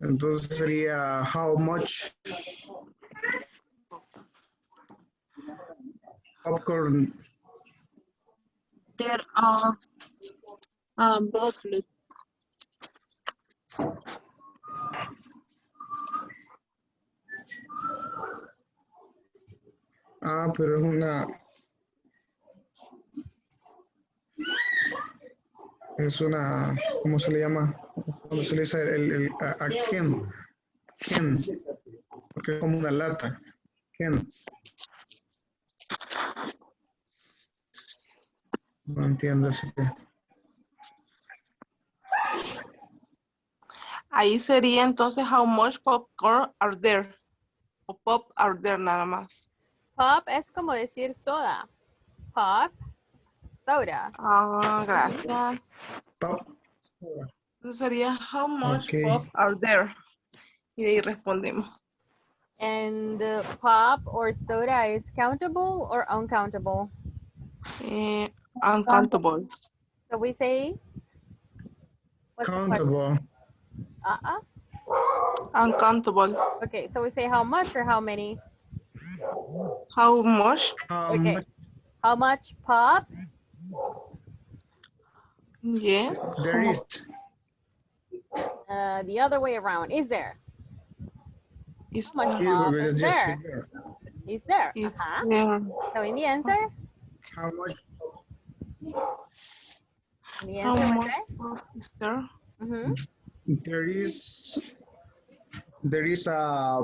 Entonces sería how much popcorn. There are bottles. Ah, pero es una. Es una. ¿Cómo se le llama? ¿Cómo se le dice a can? Can. Porque es como una lata. Can. No entiendo eso. Ahí sería entonces how much popcorn are there. O pop are there nada más. Pop es como decir soda. Pop, soda. Ah, gracias. Pop. Entonces sería how much Okay. pop are there. Y de ahí respondemos. And pop or soda is countable or uncountable? Uncountable. So we say what's the question? Countable. Uncountable. Okay, so we say how much or how many? How much? Okay. How much pop? Yeah. There is. The other way around. Is there? Is How much there? pop Yeah, is yes, there? Is there? Is Uh-huh. there. So in the answer? How much? In the How answer we much say? pop is there? Mm-hmm. There is a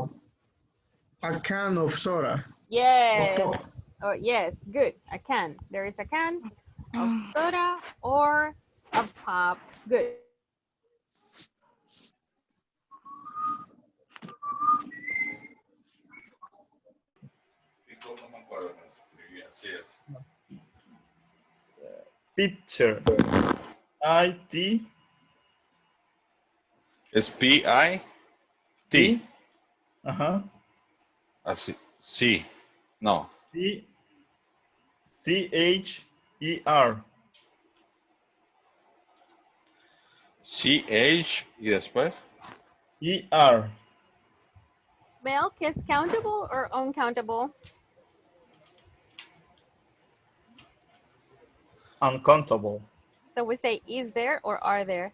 can of soda. Yes. Of pop. Oh, yes, good. A can. There is a can of soda or of pop. Good. Picture. I-T. Es P-I-T. Ajá. Así. Sí. No. C-H-E-R. C-H y después. E-R. Milk is countable or uncountable? Uncountable. So we say is there or are there?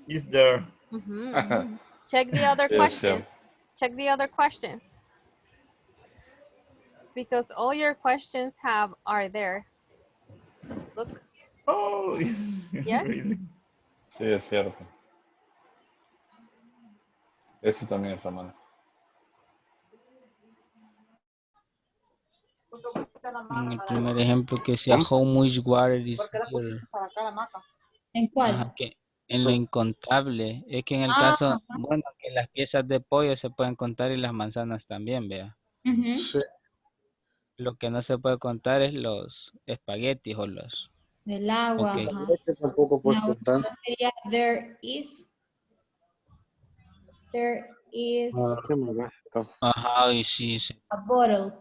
Is there? Mm-hmm. Check the other Yes, questions. yeah. Check the other questions. Because all your questions have are there. Look. Oh, is Yes? really? Sí, es cierto. Ese también está mal. En el primer ejemplo que sea how much water is here. ¿En cuál? Ajá, que en lo incontable. Es que en el caso, bueno, que las piezas de pollo se pueden contar y las manzanas también, vea. Ujú. Sí. Lo que no se puede contar es los espaguetis o los... Del agua. Ok. Ajá. Tampoco puedes No, contar. no sería there is ¿Qué me da? Ajá, y sí, sí. a bottle.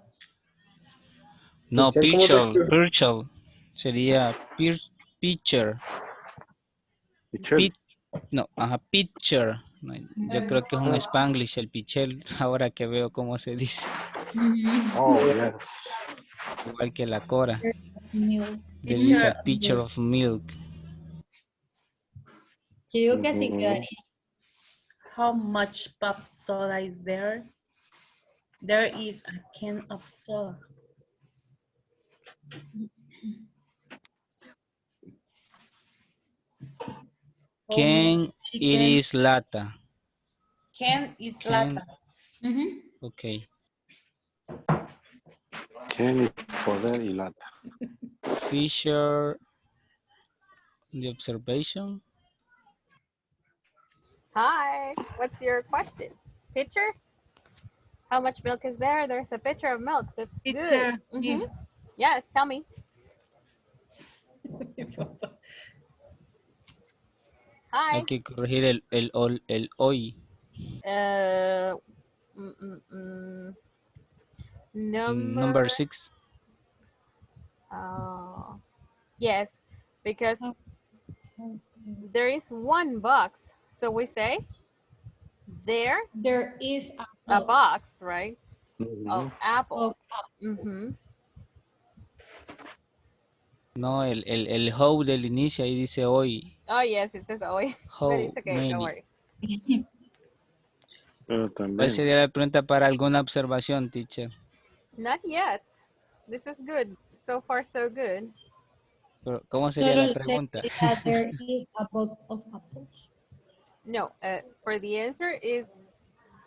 No, Pichel, ¿cómo se pitcher, escribe? pitcher. Sería pitcher. Pichel. No, ajá, pitcher. No, yo creo que es un Spanglish el pichel, ahora que veo cómo se dice. Oh, yes. Igual que la cora. Milk. There is a pitcher of milk. Yo digo que así quedaría. How much pop soda is there? There is a can of soda. Can It is lata. Can is Can. lata. Okay. Can is poder y lata. Feature the observation. Hi, what's your question? Pitcher? How much milk is there? There's a pitcher of milk. That's good. Pitcher. Yes, tell me. Hi. Hay que corregir el hoy. Number 6. Yes, because there is one box. So we say there is a box, right? Of Mhm. apples. No, el how del inicio ahí dice hoy. Oh, yes, it says hoy. But How it's okay, don't many. worry. Pero ¿Cuál también. sería la pregunta para alguna observación, teacher? Not yet. This is good. So far, so good. Pero, ¿cómo sería la pregunta? There is a box of apples. No, for the answer is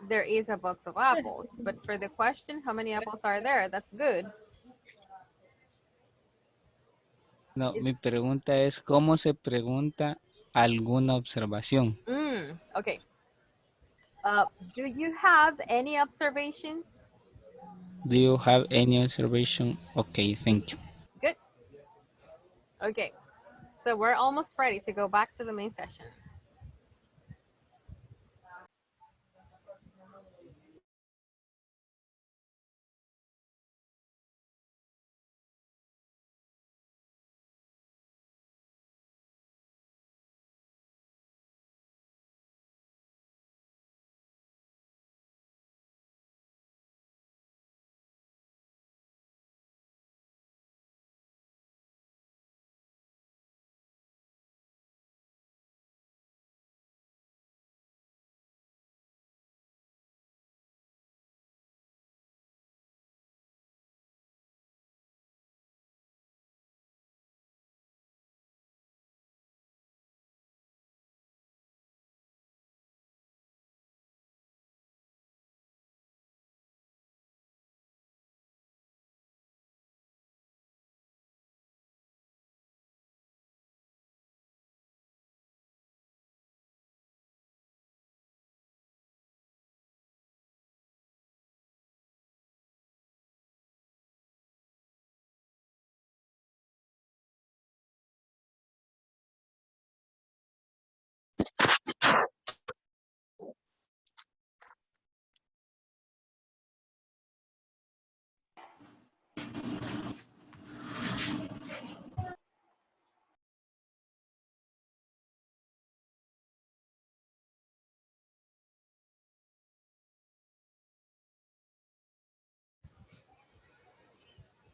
there is a box of apples. But for the question, how many apples are there? That's good. No, mi pregunta es ¿cómo se pregunta alguna observación? Okay. Do you have any observations? Do you have any observation? Okay, thank you. Good. Okay. So we're almost ready to go back to the main session.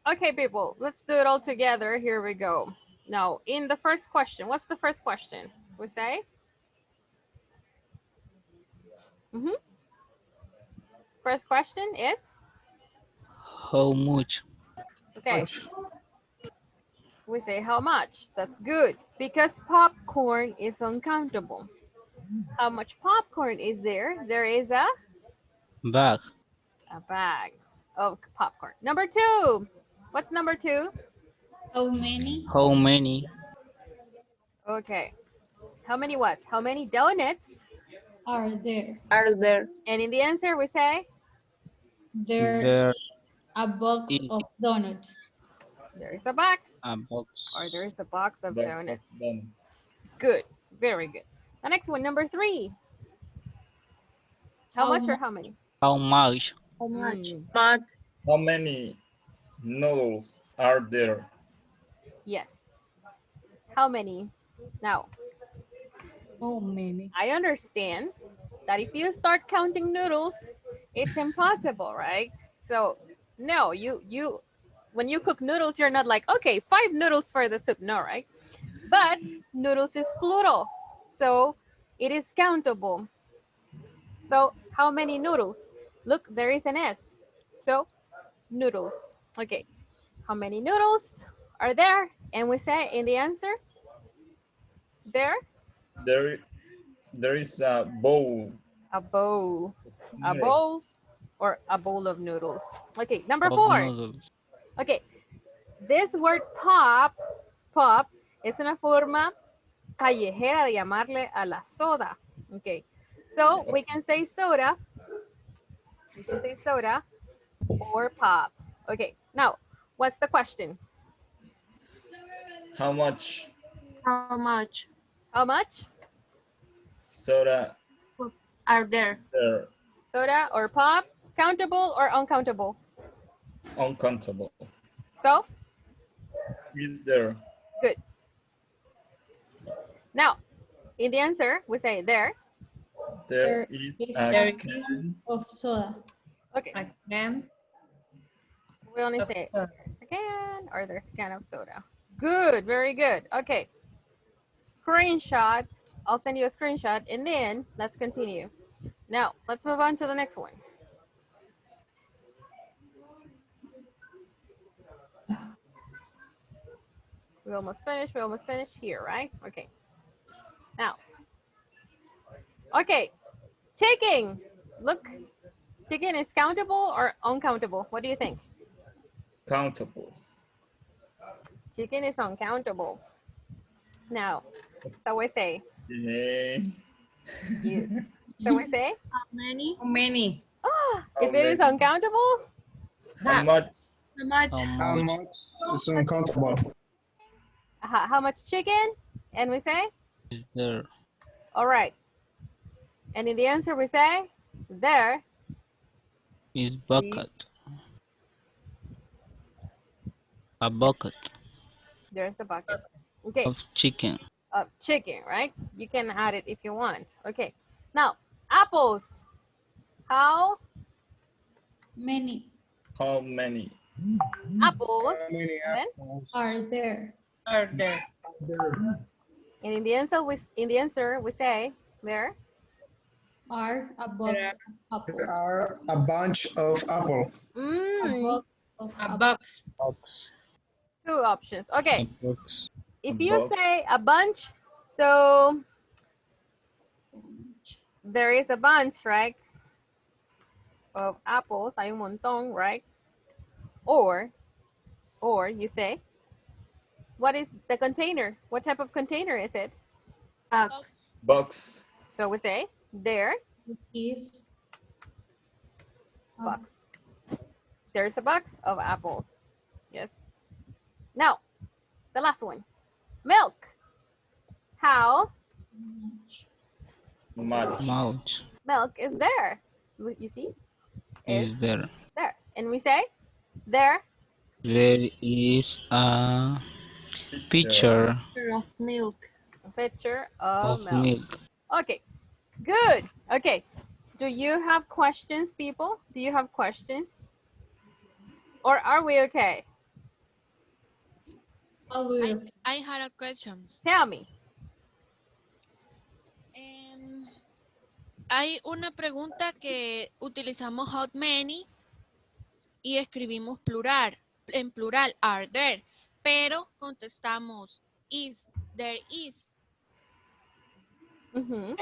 Okay, people, let's do it all together. Here we go. Now, in the first question, what's the first question? We say? First question is? How much? Okay. We say how much. That's good. Because popcorn is uncountable. How much popcorn is there? There is a Bag. bag of popcorn. Number 2. What's number 2? How many? How many? Okay. How many what? How many donuts are there? And in the answer we say? There is a box of donuts. There is a box. A box. Or there is a box of donuts. Good. Very good. The next one, number 3. How much or how many? How much? How much? How many noodles are there? Yes. How many? Now, Oh, many. I understand that if you start counting noodles, it's impossible, right? So, no, you when you cook noodles, you're not like, okay, 5 noodles for the soup. No, right? But noodles is plural, so it is countable. So how many noodles? Look, there is an S. So noodles. Okay. How many noodles are there? And we say in the answer, there There is a bowl. A bowl. A Noodles. bowl or a bowl of noodles. Okay, number Of 4. noodles. Okay, this word pop, pop, es una forma callejera de llamarle a la soda. Okay, so we can say soda. We can say soda or pop. Okay, now, what's the question? How much How much How much? soda are there? there? Soda or pop? Countable or uncountable? Uncountable. So, Is there? good. Now, in the answer, we say there. There is a a can of soda. Okay, A can we only of say soda. there's a can or there's a can of soda. Good, very good. Okay, screenshot. I'll send you a screenshot and then let's continue. Now, let's move on to the next one. We almost finished here, right? Okay. Now, okay, chicken. Look, chicken is countable or uncountable? What do you think? countable. Chicken is uncountable. Now, so we say, Yeah. yes. So we say, How many? How many? if it is uncountable, How much? How much? How much is uncountable? how much chicken? And we say, Is there? all right. And in the answer we say, there Is bucket. A bucket there's a bucket. Okay, of chicken. of chicken, right? You can add it if you want. Okay, now apples. How Many How many? apples? How many Then, apples are there? Are there? there? and in the answer we say, there Are a box of apple. There are a bunch of apple. A mm, box of A apple. box. Box. 2 options. Okay, A box. if A you box. say a bunch, so there is a bunch, right? Of apples, hay un montón, right? Or you say, what is the container? What type of container is it? Box. Box. So we say, there, Is box. There's a box of apples. Yes. Now, the last one, milk. How Much. Mouth. milk is there? You see? Is Is there? there. And we say, there There is a pitcher Of milk. a pitcher of of milk. milk. Okay, good. Okay, do you have questions, people? Do you have questions? Or are we okay? I had a question. Tell me. Hay una pregunta que utilizamos how many y escribimos plural, en plural, are there, pero contestamos is, there is. Ujú.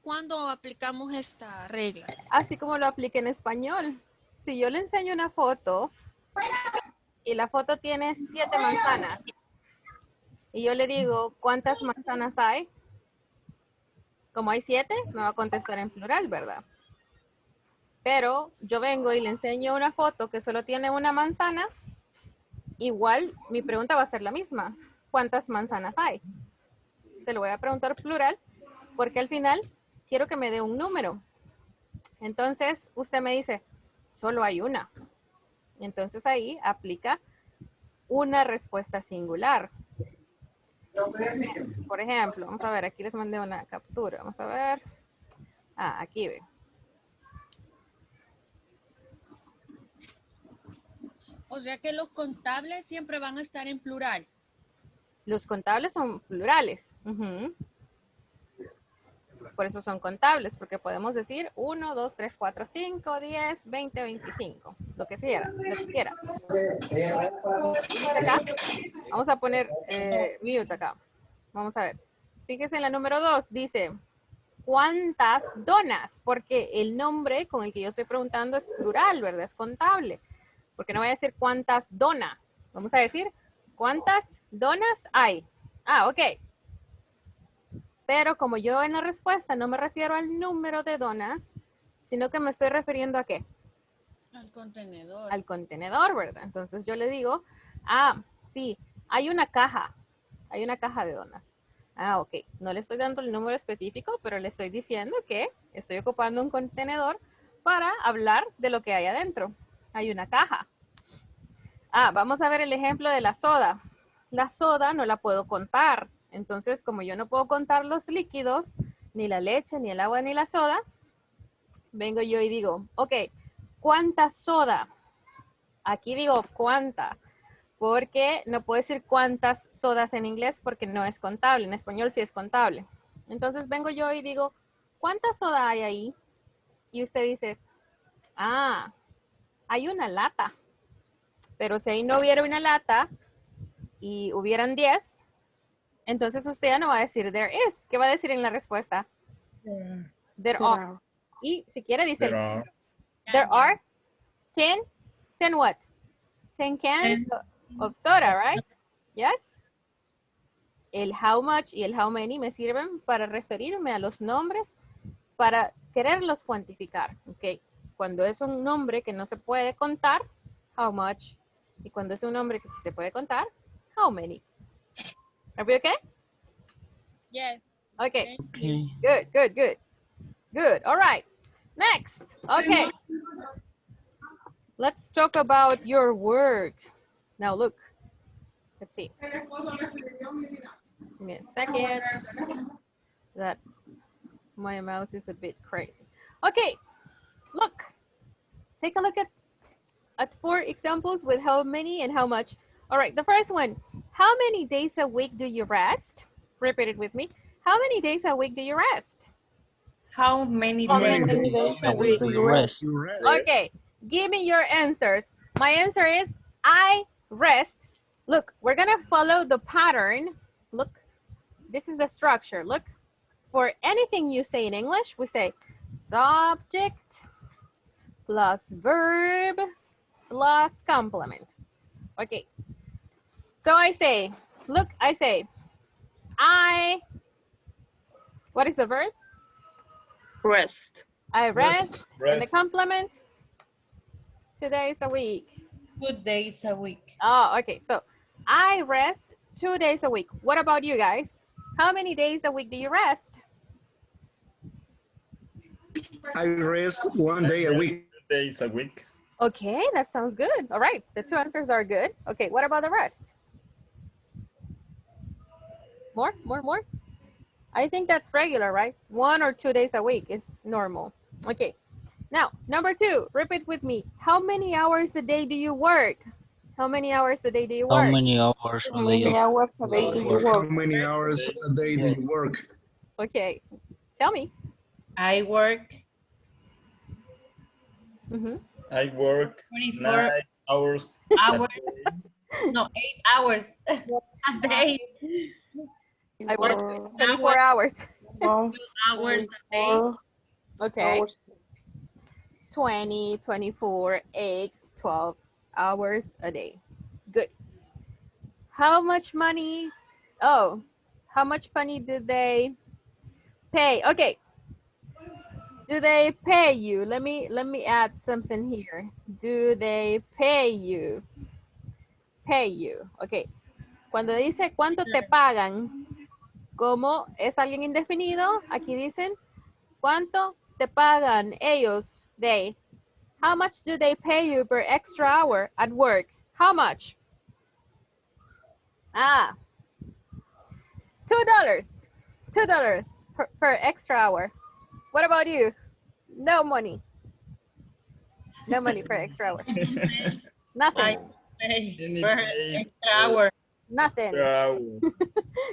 ¿Cuándo aplicamos esta regla? Así como lo apliqué en español. Si yo le enseño una foto y la foto tiene 7 manzanas y yo le digo, ¿cuántas manzanas hay? Como hay 7, me va a contestar en plural, ¿verdad? Pero yo vengo y le enseño una foto que solo tiene una manzana, igual mi pregunta va a ser la misma. ¿Cuántas manzanas hay? Se lo voy a preguntar plural porque al final quiero que me dé un número. Entonces usted me dice, solo hay una. Entonces ahí aplica una respuesta singular. Por ejemplo, vamos a ver, aquí les mandé una captura. Vamos a ver. Aquí ve. O sea que los contables siempre van a estar en plural. Los contables son plurales. Ujú. Por eso son contables, porque podemos decir 1, 2, 3, 4, 5, 10, 20, 25. Lo que quiera, lo que quiera. Acá, vamos a poner mute acá. Vamos a ver. Fíjese en la número 2, dice, cuántas donas, porque el nombre con el que yo estoy preguntando es plural, ¿verdad? Es contable. Porque no voy a decir cuántas dona. Vamos a decir cuántas donas hay. Ah, ok. Pero como yo en la respuesta no me refiero al número de donas, sino que me estoy refiriendo a ¿qué? Al contenedor. Al contenedor, ¿verdad? Entonces yo le digo, ah, sí, hay una caja de donas. Ah, ok. No le estoy dando el número específico, pero le estoy diciendo que estoy ocupando un contenedor para hablar de lo que hay adentro. Hay una caja. Ah, vamos a ver el ejemplo de la soda. La soda no la puedo contar. Entonces, como yo no puedo contar los líquidos, ni la leche, ni el agua, ni la soda, vengo yo y digo, ok, ¿cuánta soda? Aquí digo cuánta, porque no puedo decir cuántas sodas en inglés porque no es contable. En español sí es contable. Entonces vengo yo y digo, ¿cuánta soda hay ahí? Y usted dice, ah, hay una lata. Pero si ahí no hubiera una lata y hubieran 10, entonces usted ya no va a decir there is. ¿Qué va a decir en la respuesta? There are. Y si quiere dice, there are 10 what? 10 cans of soda, right? Yes. El how much y el how many me sirven para referirme a los nombres, para quererlos cuantificar, ¿ok? Cuando es un nombre que no se puede contar, how much. Y cuando es un nombre que sí se puede contar, how many. Are we okay? Yes. Okay. Okay. Good, good, good. Good. All right. Next. Okay. Let's talk about your work. Now look. Let's see. Give me a second. That my mouse is a bit crazy. Okay. Look. Take a look at 4 examples with how many and how much. All right. The first one. How many days a week do you rest? Repeat it with me. How many days a week do you rest? How many How days? many days a week you rest? Okay, give me your answers. My answer is I rest. Look, we're gonna follow the pattern. Look, this is the structure. Look, for anything you say in English, we say subject plus verb plus complement. Okay, so I say, look, I say, what is the verb? Rest. I rest. And the Rest. complement? 2 days a week. 2 days a week. Oh, okay. So I rest 2 days a week. What about you guys? How many days a week do you rest? I rest 1 day a week. Days a week. Okay, that sounds good. All right, the 2 answers are good. Okay, what about the rest? More? I think that's regular, right? 1 or 2 days a week is normal. Okay, now, number 2, repeat with me. How many hours a day do you work? How many hours a day do you work? How many hours How a many day? hours a day do you How work? many hours a day do you work? Okay, tell me. I work I work 24 9 hours. hours. No, 8 hours a day. I work 24 hours. 2 hours a day. Okay. 20, 24, 8, 12 hours a day. Good. How much money? Oh, how much money do they pay? Okay. Do they pay you? Let me add something here. Do they pay you? Pay you. Okay. Cuando dice cuánto te pagan, como es alguien indefinido, aquí dicen cuánto te pagan ellos, they. How much do they pay you per extra hour at work? How much? Ah, $2. $2 per extra hour. What about you? No money. No money per extra hour. Nothing. Pay per extra hour. Nothing. Per hour.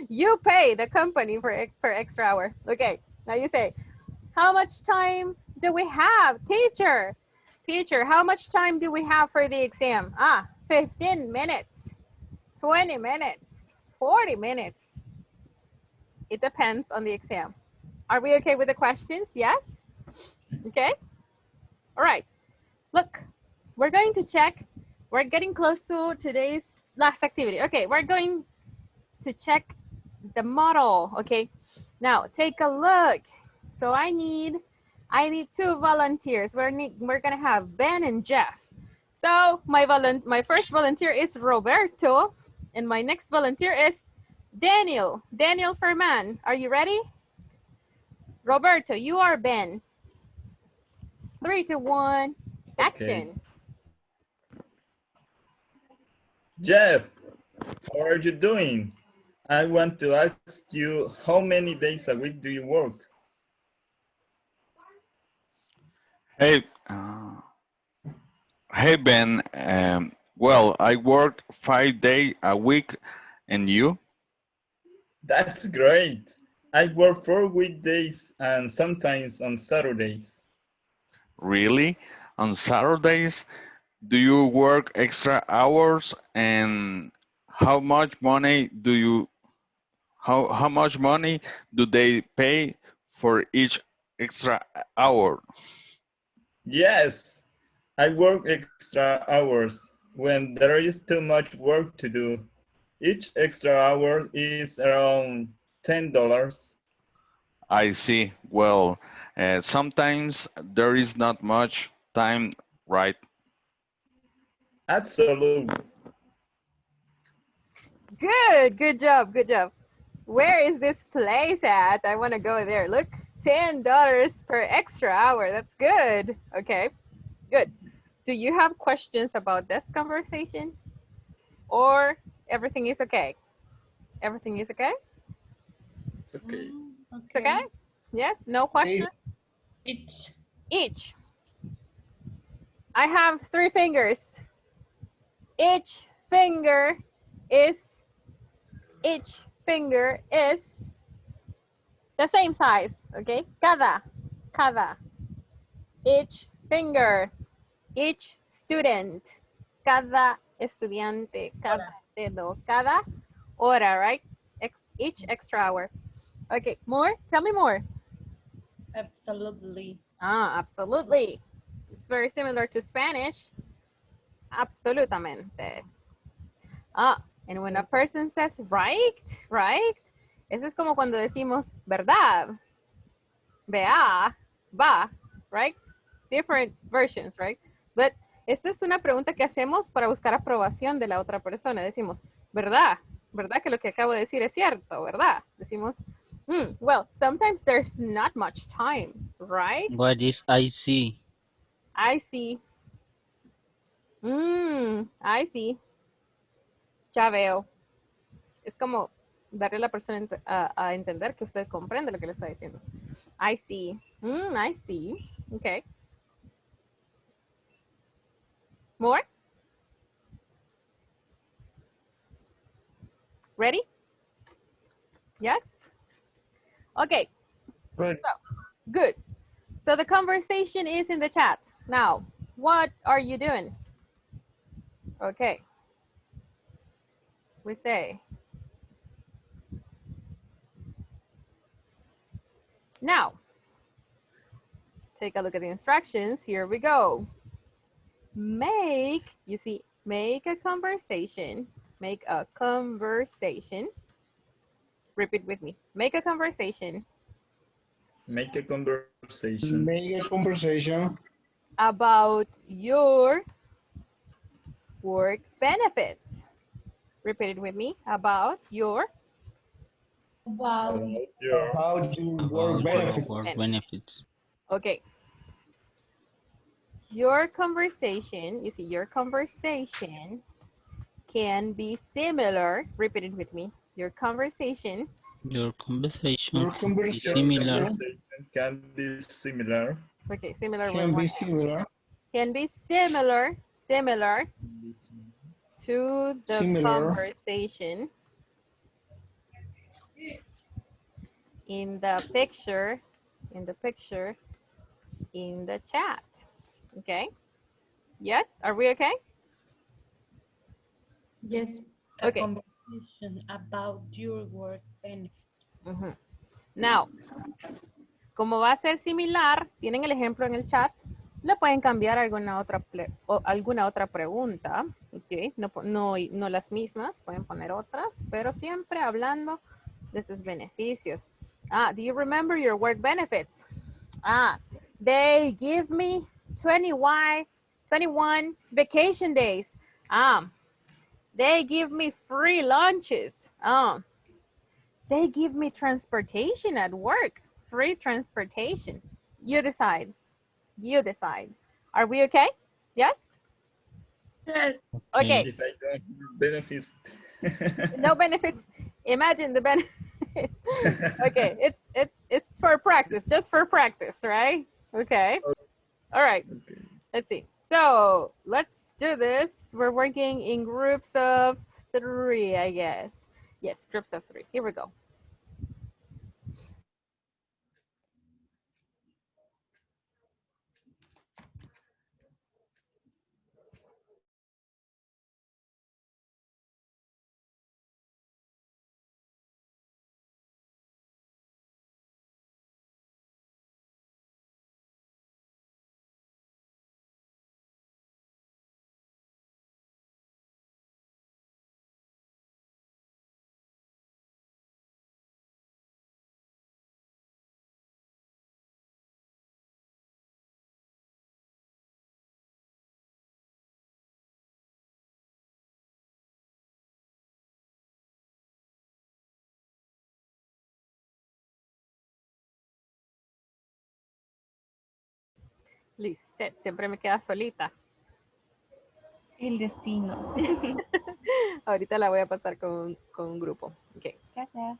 You pay the company for per extra hour. Okay, now you say, how much time do we have? Teacher, how much time do we have for the exam? 15 minutes, 20 minutes, 40 minutes. It depends on the exam. Are we okay with the questions? Yes? Okay. All right. Look, we're going to check. We're getting close to today's last activity. Okay, we're going to check the model. Okay. Now take a look. So I need 2 volunteers. We're gonna have Ben and Jeff. So my first volunteer is Roberto, and my next volunteer is Daniel. Daniel Ferman. Are you ready? Roberto, you are Ben. 3, 2, 1, action. Jeff, how are you doing? I want to ask you, how many days a week do you work? Hey, hey Ben. Well, I work 5 days a week, and you? That's great. I work 4 weekdays and sometimes on Saturdays. Really? On Saturdays, do you work extra hours, and how much money do you? How much money do they pay for each extra hour? Yes, I work extra hours when there is too much work to do. Each extra hour is around $10. I see. Well, sometimes there is not much time, right? Absolutely. Good job, good job. Where is this place at? I want to go there. Look, $10 per extra hour. That's good. Okay, good. Do you have questions about this conversation? Or everything is okay? Everything is okay? It's okay. It's okay? Yes, no questions? Each. I have 3 fingers. Each finger is the same size, okay? Cada. Each finger, each student, cada estudiante, cada dedo, cada hora, right? Each extra hour. Okay, more? Tell me more. Absolutely. Absolutely. It's very similar to Spanish. Absolutamente. And when a person says right, eso es como cuando decimos verdad, vea, va, right? Different versions, right? But esta es una pregunta que hacemos para buscar aprobación de la otra persona. Decimos, ¿verdad? ¿Verdad que lo que acabo de decir es cierto? ¿Verdad? Decimos, well, sometimes there's not much time, right? What is I see? I see. I see. Ya veo. Es como darle a la persona a entender que usted comprende lo que le está diciendo. I see. I see. Okay. More? Ready? Yes? Okay. Right. So, good. So the conversation is in the chat. Now, what are you doing? Okay. We say. Now, take a look at the instructions. Here we go. Make a conversation. Make a conversation. Repeat with me. Make a conversation. Make a conversation. Make a conversation. About your work benefits. Repeat it with me. About your work benefits. Okay. Your conversation, you see, your conversation can be similar. Repeat it with me. Your conversation. Your conversation can be similar. Can be similar. Okay, similar. Can be similar. Can be similar to the conversation in the picture, in the chat. Okay. Yes, are we okay? Yes. Okay. A conversation about your work benefit. Now, como va a ser similar, tienen el ejemplo en el chat, le pueden cambiar alguna otra pregunta, ¿ok? No las mismas, pueden poner otras, pero siempre hablando de sus beneficios. Do you remember your work benefits? They give me 21 vacation days. They give me free lunches. They give me transportation at work, free transportation. You decide. You decide. Are we okay? Yes? Yes. Okay. If I don't have benefits. No benefits. Imagine the benefits. Okay, it's for practice, just for practice, right? Okay. All right. Okay. Let's see. So let's do this. We're working in groups of 3, I guess. Yes, groups of 3. Here we go. Lisette, siempre me queda solita. El destino. Ahorita la voy a pasar con un grupo. Okay. Gracias.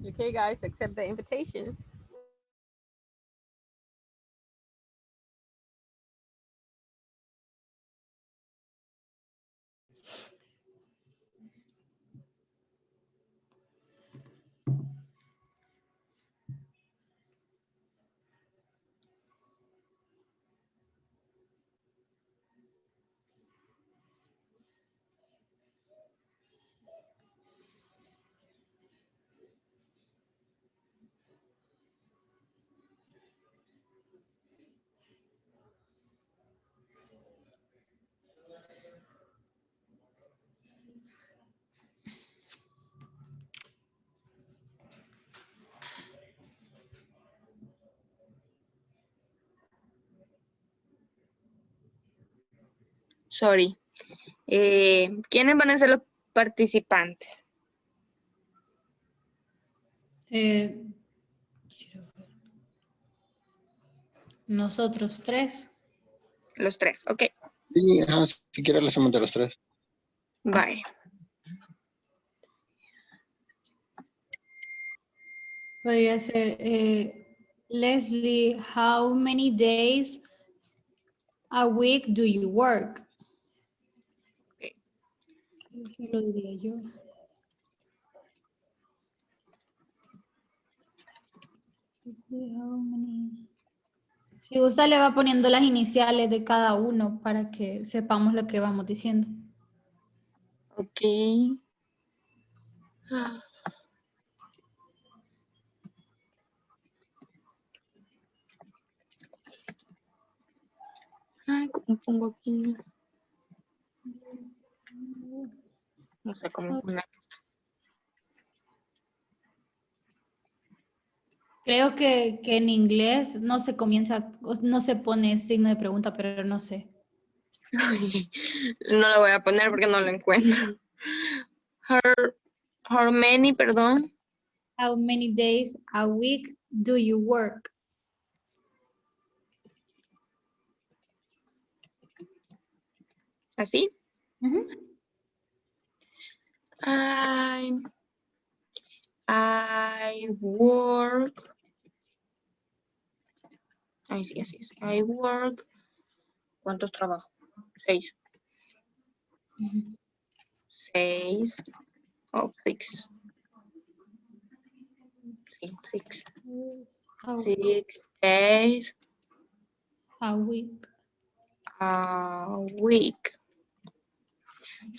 Okay, guys, accept the invitations. Sorry. ¿Quiénes van a ser los participantes? Nosotros tres. Los tres, ok. Sí, ajá, si quieres le hacemos de los tres. Bye. Podría ser, Leslie, how many days a week do you work? Okay. Eso lo diría yo. How many? Si usa, le va poniendo las iniciales de cada uno para que sepamos lo que vamos diciendo. Ok. Ay, ¿cómo pongo aquí? No sé cómo poner. Creo que en inglés no se comienza, no se pone signo de pregunta, pero no sé. No lo voy a poner porque no lo encuentro. How many, perdón. How many days a week do you work? ¿Así? Ujú. I work. Ay, sí, así es. I work. ¿Cuántos trabajo? 6. 6. Oh, 6. Sí, 6. 6 days A week. a week.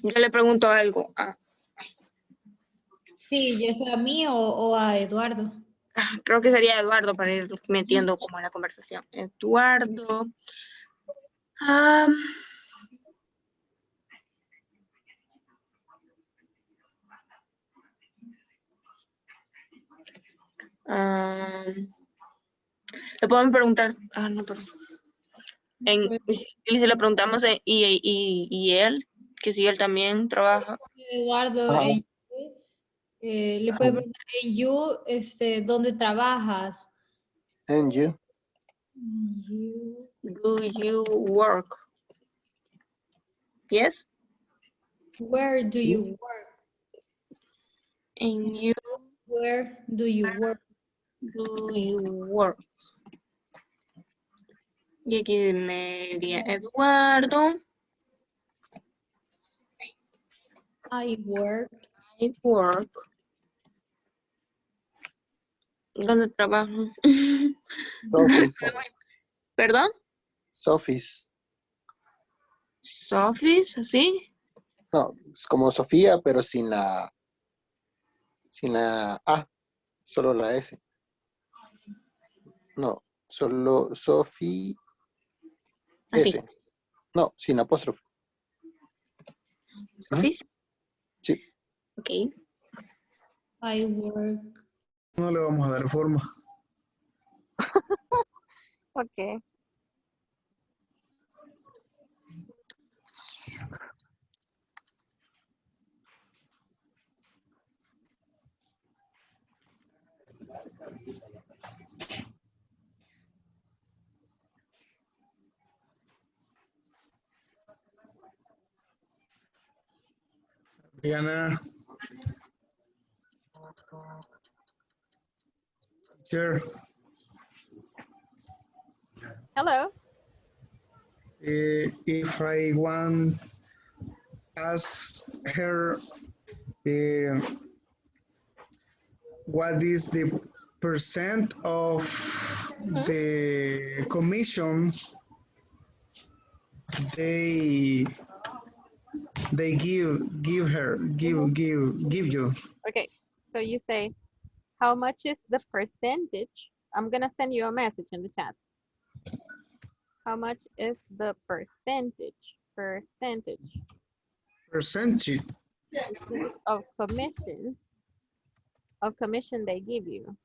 Yo le pregunto algo. Sí, ya sea a mí o a Eduardo. Creo que sería Eduardo para ir metiendo como en la conversación. Eduardo. Le podemos preguntar. No, perdón. Y si le preguntamos y él, que si él también trabaja. Eduardo, le puede preguntar, en you, ¿dónde trabajas? And you? Do you work? Yes? Where do you work? And you? Where do you work? Do you work? Y aquí me diría Eduardo. I work. I work. ¿Dónde trabajo? Sophie's. ¿Perdón? Sophie's. ¿Sophie's? ¿Así? No, es como Sofía, pero sin la A, solo la S. No, solo Sophie S. No, sin apóstrofe. ¿Sophie's? Sí. Ok. I work. No le vamos a dar forma. Ok. Diana. Sure. Hello. If I want ask her what is the percent of the commission they give you. Okay, so you say, how much is the percentage? I'm gonna send you a message in the chat. How much is the percentage of commission they give you?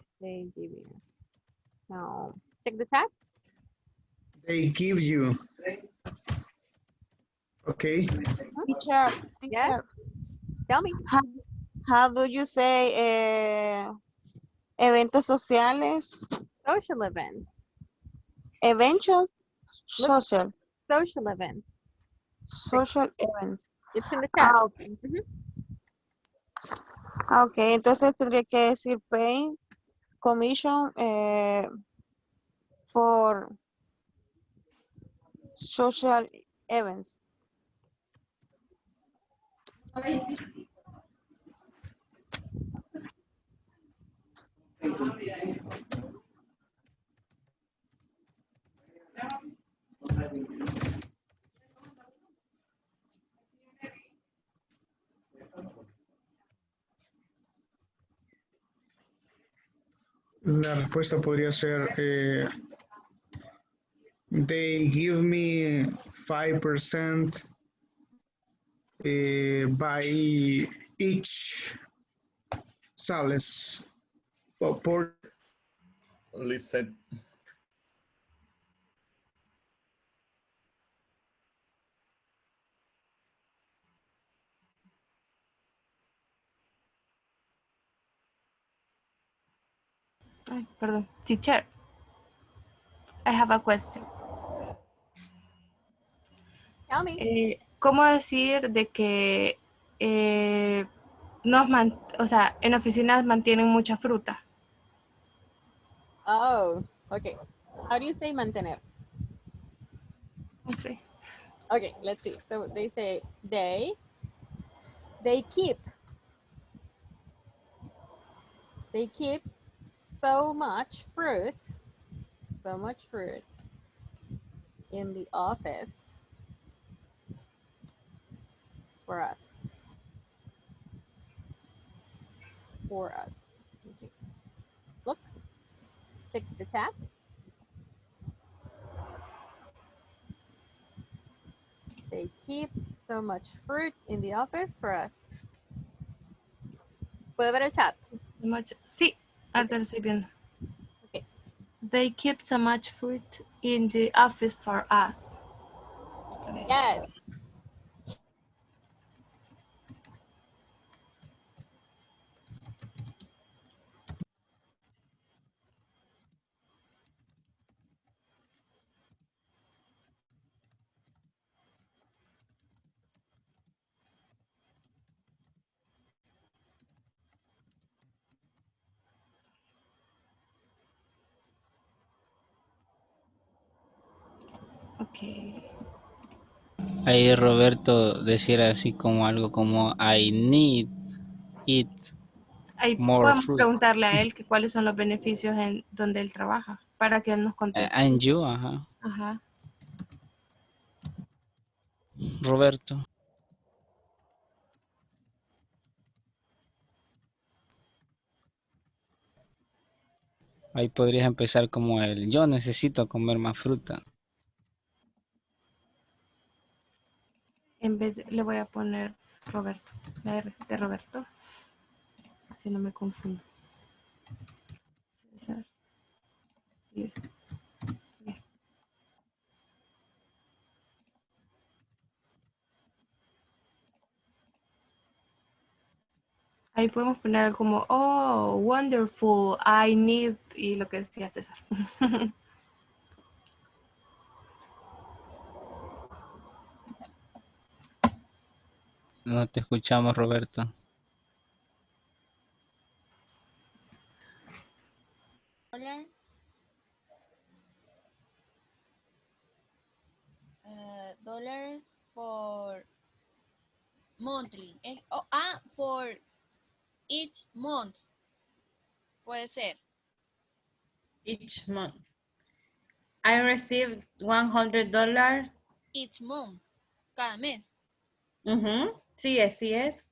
Now, check the chat. They give you. Okay. Teacher, Yes? Tell me. how do you say Eventos sociales. Social event. Eventos. Look, Social. social event. Social events. It's in the chat. Ah, ok. Ah, ok. Entonces tendría que decir pay commission for social events. La respuesta podría ser, they give me 5% by each sales. Por Listen. Ay, perdón. Teacher, I have a question. Tell me. ¿Cómo decir de que o sea, en oficinas mantienen mucha fruta? Oh, okay. How do you say mantener? No sé. Okay, let's see. So they say they keep so much fruit in the office for us. Okay. Look, check the chat. They keep so much fruit in the office for us. ¿Puede ver el chat? Sí, ahorita lo estoy viendo. Okay. They keep so much fruit in the office for us. Yes. Okay. Ahí Roberto decir así como algo como I need it Ahí more podemos fruit. preguntarle a él que cuáles son los beneficios en donde él trabaja para que él nos conteste. And you, ajá. Ajá. Roberto. Ahí podrías empezar como el yo necesito comer más fruta. En vez le voy a poner Roberto, la R de Roberto. Así no me confundo. César. Bien. Ahí podemos poner como, oh, wonderful, I need, y lo que decía César. No te escuchamos, Roberto. Dollars for monthly. For each month. Puede ser. Each month. I received $100. Each month. Cada mes. Sí es, sí es.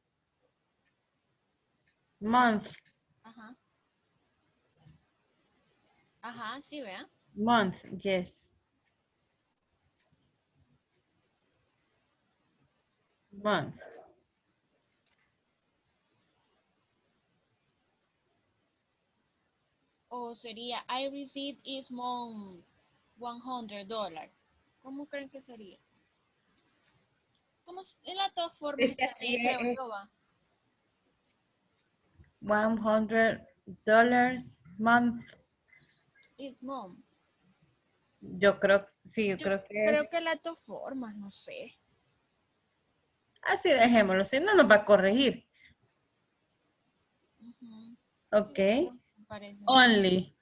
Month. Ajá. Ajá, sí, vea. Month, yes. Month. O sería, I received each month $100. ¿Cómo creen que sería? ¿Cómo es las dos formas? $100 month. It's mom. Yo creo, sí, yo Yo creo que creo que las dos formas, no sé. así dejémoslo, si no nos va a corregir. Ujú, Ok. me parece. Only.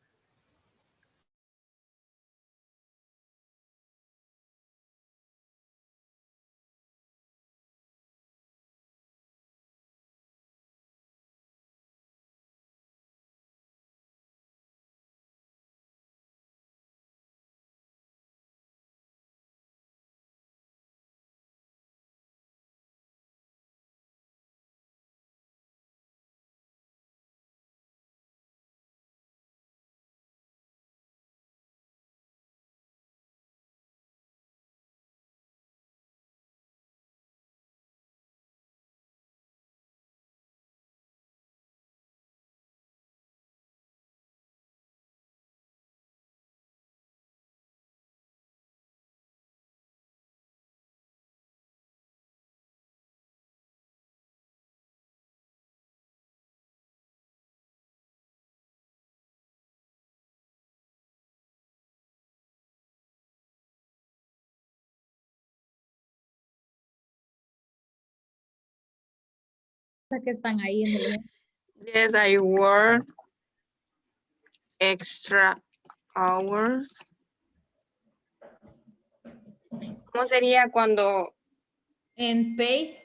Que están ahí en el Yes, I work extra hours. ¿Cómo sería cuando en pay.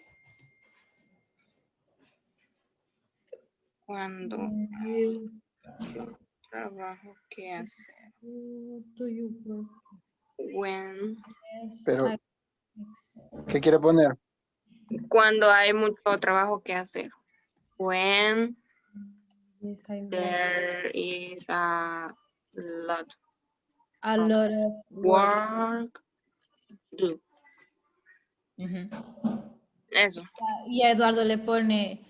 yo trabajo que hacer? Do you work? When. Yes, Pero, I- ¿qué quiere poner? Cuando hay mucho trabajo que hacer. When yes, I work. there is a lot A of lot of work. work to do. Ujú. Eso. Y a Eduardo le pone,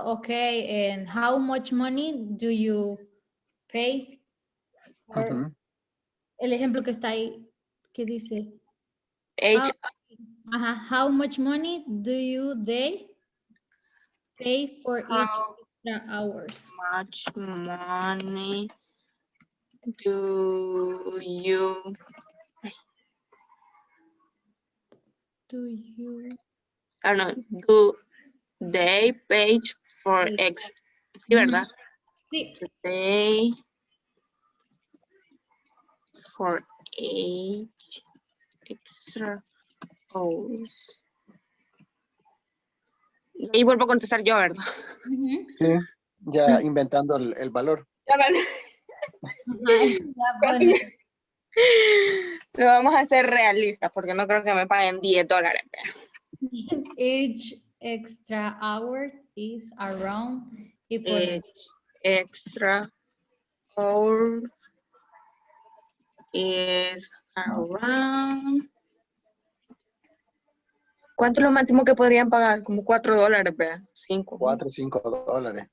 ok, and how much money do you pay? for-" Ujú. El ejemplo que está ahí, que dice, H, how much money do they pay for each how extra hours? much money do you Do you I don't know, do they pay for X? Sí, ¿verdad? Sí. They for each extra hours. Y ahí vuelvo a contestar yo, ¿verdad? Sí, ya inventando el valor. Ya vale. Ya pone. Lo vamos a hacer realista porque no creo que me paguen $10. Each extra hour is around. Y pone, Each extra hour is around. ¿Cuánto es lo máximo que podrían pagar? Como $4, ¿verdad? 5. 4 o 5 dólares.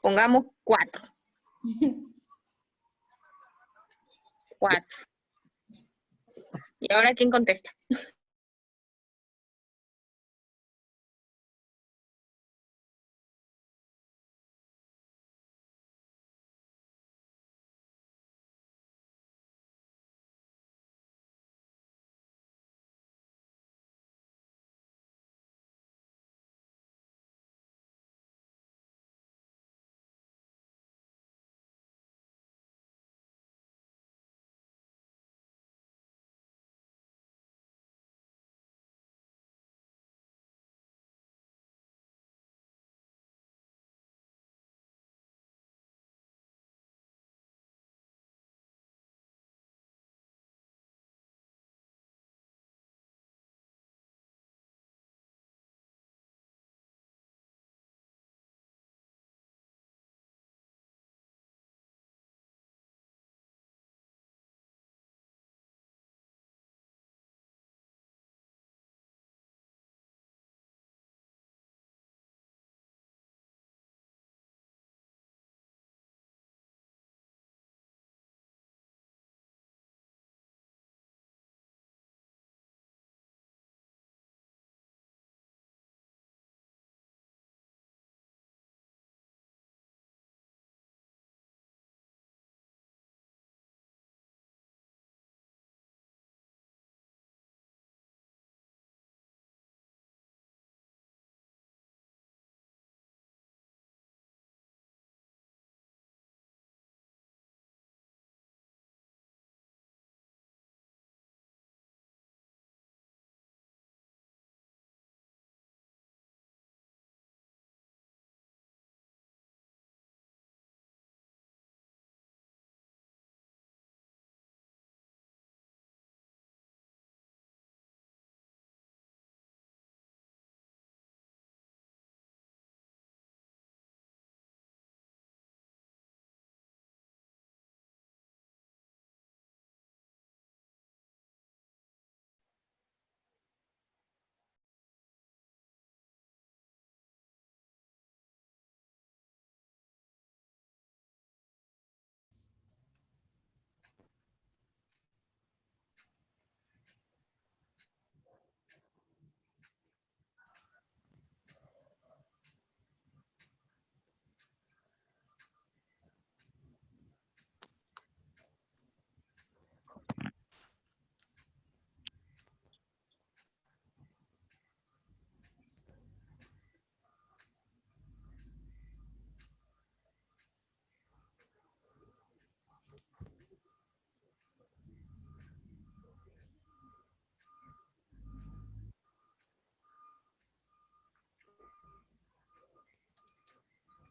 Pongamos 4. 4. ¿Y ahora quién contesta?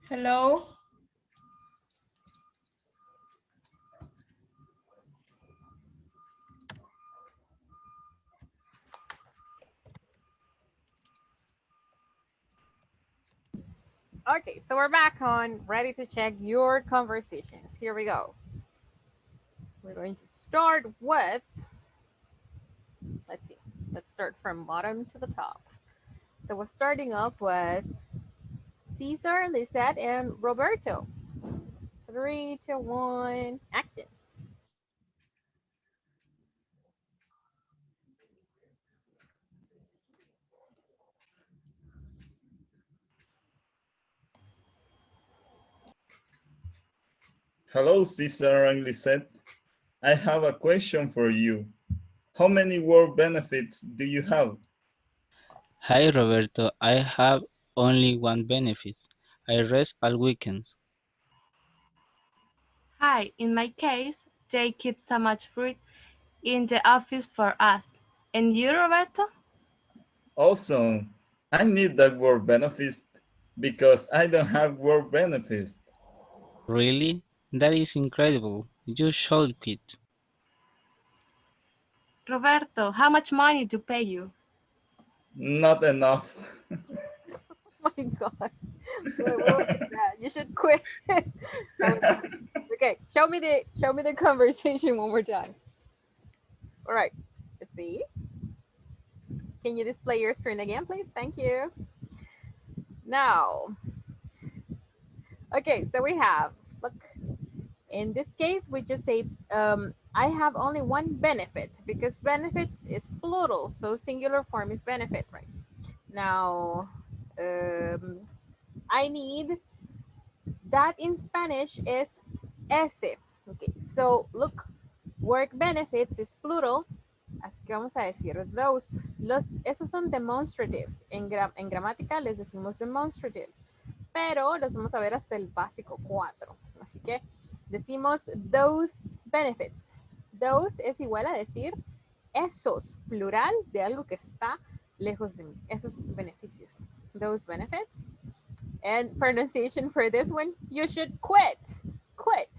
Hello. Okay, so we're back on, ready to check your conversations. Here we go. We're going to start with, let's see, let's start from bottom to the top. So we're starting off with Cesar, Lisette, and Roberto. 3, 2, 1, action. Hello, Cesar and Lisette. I have a question for you. How many work benefits do you have? Hi, Roberto. I have only one benefit. I rest all weekends. Hi, in my case, they keep so much fruit in the office for us. And you, Roberto? Awesome. I need that work benefits because I don't have work benefits. Really? That is incredible. You should quit. Roberto, how much money to pay you? Not enough. Oh my God. What was that? You should quit. Okay, show me the conversation one more time. All right, let's see. Can you display your screen again, please? Thank you. Now, okay, so we have, look, in this case, we just say, I have only one benefit because benefits is plural, so singular form is benefit, right? Now, I need, that in Spanish is ese. Okay, so look, work benefits is plural, así que vamos a decir those. Esos son demonstratives. En gramática les decimos demonstratives, pero los vamos a ver hasta el básico 4. Así que decimos those benefits. Those es igual a decir esos, plural de algo que está lejos de mí. Esos beneficios. Those benefits. And pronunciation for this one, you should quit. Quit.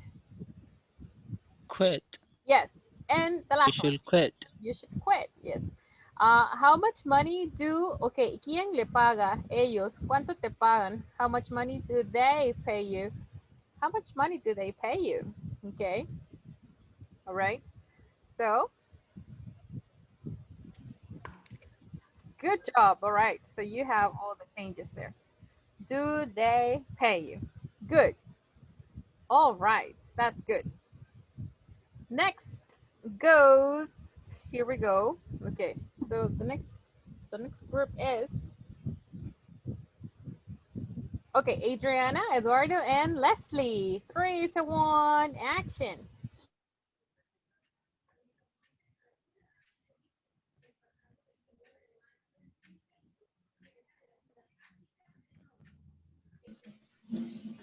Quit. Yes. And the You last one. should quit. You should quit, yes. How much money do, okay, ¿quién le paga? Ellos, ¿cuánto te pagan? How much money do they pay you? How much money do they pay you? Okay. All right. So, good job. All right. So you have all the changes there. Do they pay you? Good. All right. That's good. Next goes, here we go. Okay. So the next group is, okay, Adriana, Eduardo, and Leslie. 3, 2, 1, action.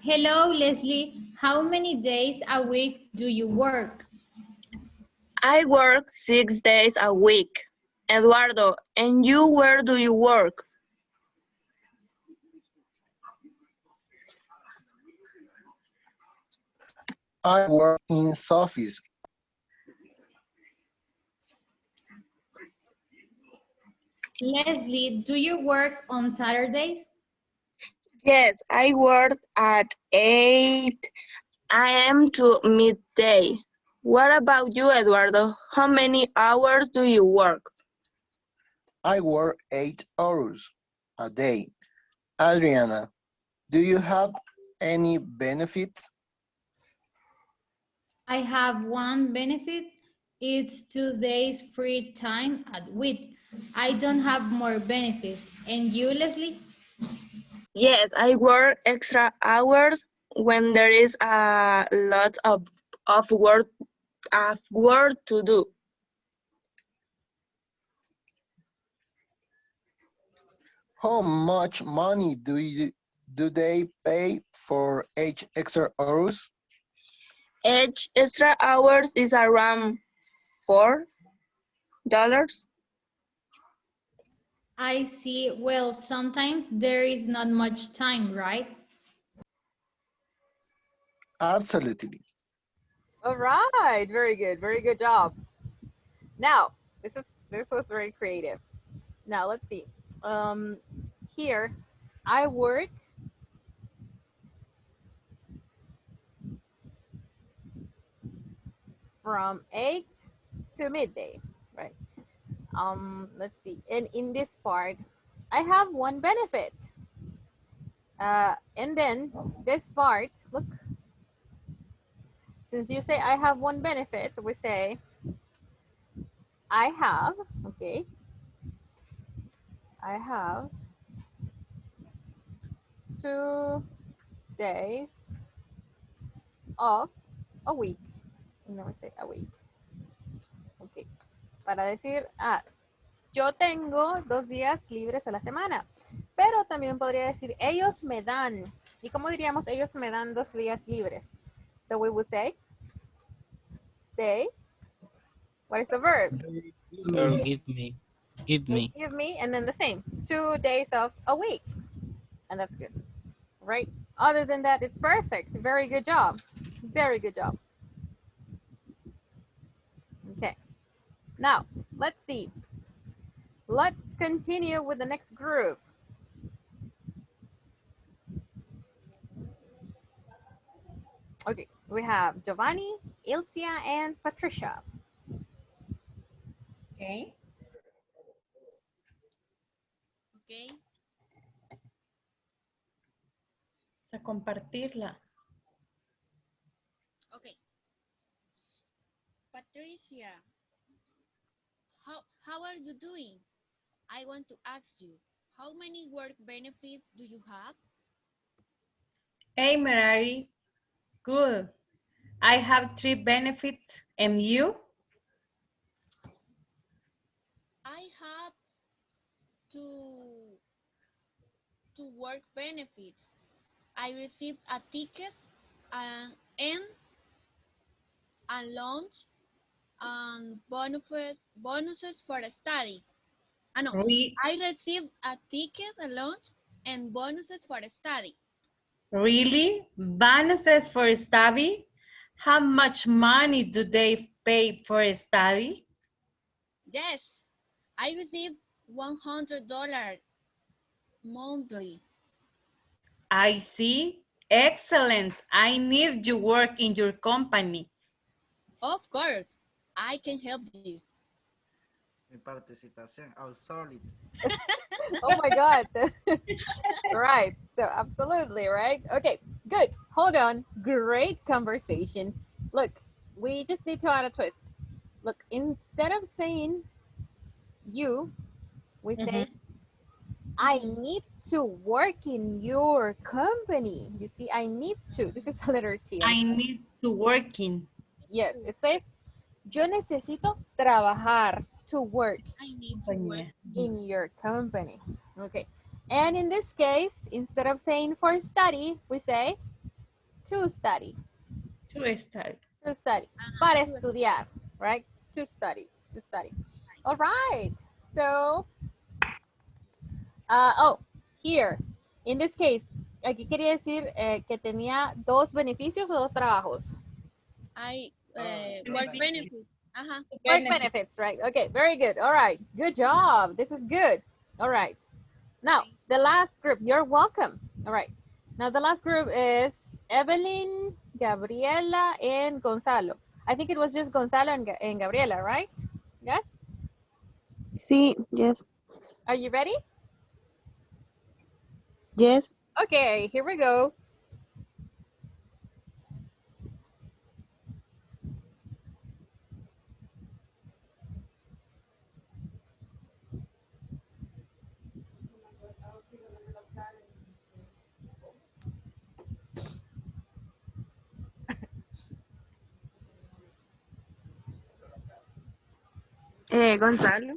Hello, Leslie. How many days a week do you work? I work 6 days a week. Eduardo, and you, where do you work? I work in Sophie's. Leslie, do you work on Saturdays? Yes, I work at 8 a.m. to midday. What about you, Eduardo? How many hours do you work? I work 8 hours a day. Adriana, do you have any benefits? I have one benefit. It's 2 days free time at week. I don't have more benefits. And you, Leslie? Yes, I work extra hours when there is a lot of work to do. How much money do they pay for each extra hours? Each extra hours is around $4. I see. Well, sometimes there is not much time, right? Absolutely. All right, very good job. Now, this was very creative. Now let's see. Here, I work from 8 to midday, right? Let's see. And in this part, I have one benefit. And then this part, look, since you say I have one benefit, we say I have, okay, I have 2 days off a week. And then we say a week. Okay. Para decir, yo tengo 2 días libres a la semana. Pero también podría decir, ellos me dan. ¿Y cómo diríamos, ellos me dan 2 días libres? So we would say, they, what is the verb? Or give me. Give They me. give me, and then the same, 2 days of a week. And that's good, right? Other than that, it's perfect. Very good job. Very good job. Okay. Now, let's see. Let's continue with the next group. Okay, we have Giovanni, Ilcia, and Patricia. Okay. Okay. A compartirla. Okay. Patricia, how are you doing? I want to ask you, how many work benefits do you have? Hey, Mary. Good. I have 3 benefits. And you? I have two work benefits. I received a ticket and a lunch and bonuses for a study. No, I received a ticket, a lunch, and bonuses for a study. Really? Bonuses for study? How much money do they pay for a study? Yes, I received $100 monthly. I see. Excellent. I need you work in your company. Of course, I can help you. Mi participación, oh, solid. Oh my God. Right, so absolutely, right? Okay, good. Hold on. Great conversation. Look, we just need to add a twist. Look, instead of saying you, we say, I need to work in your company. You see, I need to. This is a letter T. I need to work in. Yes, it says, yo necesito trabajar, to work. I need to work in your company. Okay. And in this case, instead of saying for study, we say to study. To study. To study. Para estudiar, right? To study. To study. All right. So, here, in this case, aquí quería decir que tenía 2 beneficios o 2 trabajos. Work benefits. Work benefits, right? Okay, very good. All right, good job. This is good. All right. Now, the last group, you're welcome. All right. Now, the last group is Evelyn, Gabriela, and Gonzalo. I think it was just Gonzalo and Gabriela, right? Yes? Sí, yes. Are you ready? Yes. Okay, here we go. Gonzalo.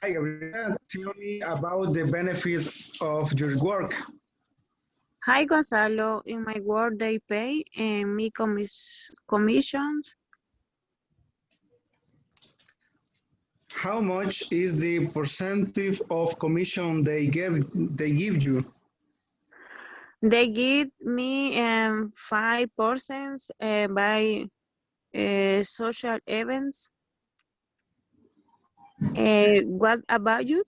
Hi, Gabriela. Tell me about the benefits of your work. Hi, Gonzalo. In my work, they pay me commissions. How much is the percentage of commission they give you? They give me 5% by social events. What about you?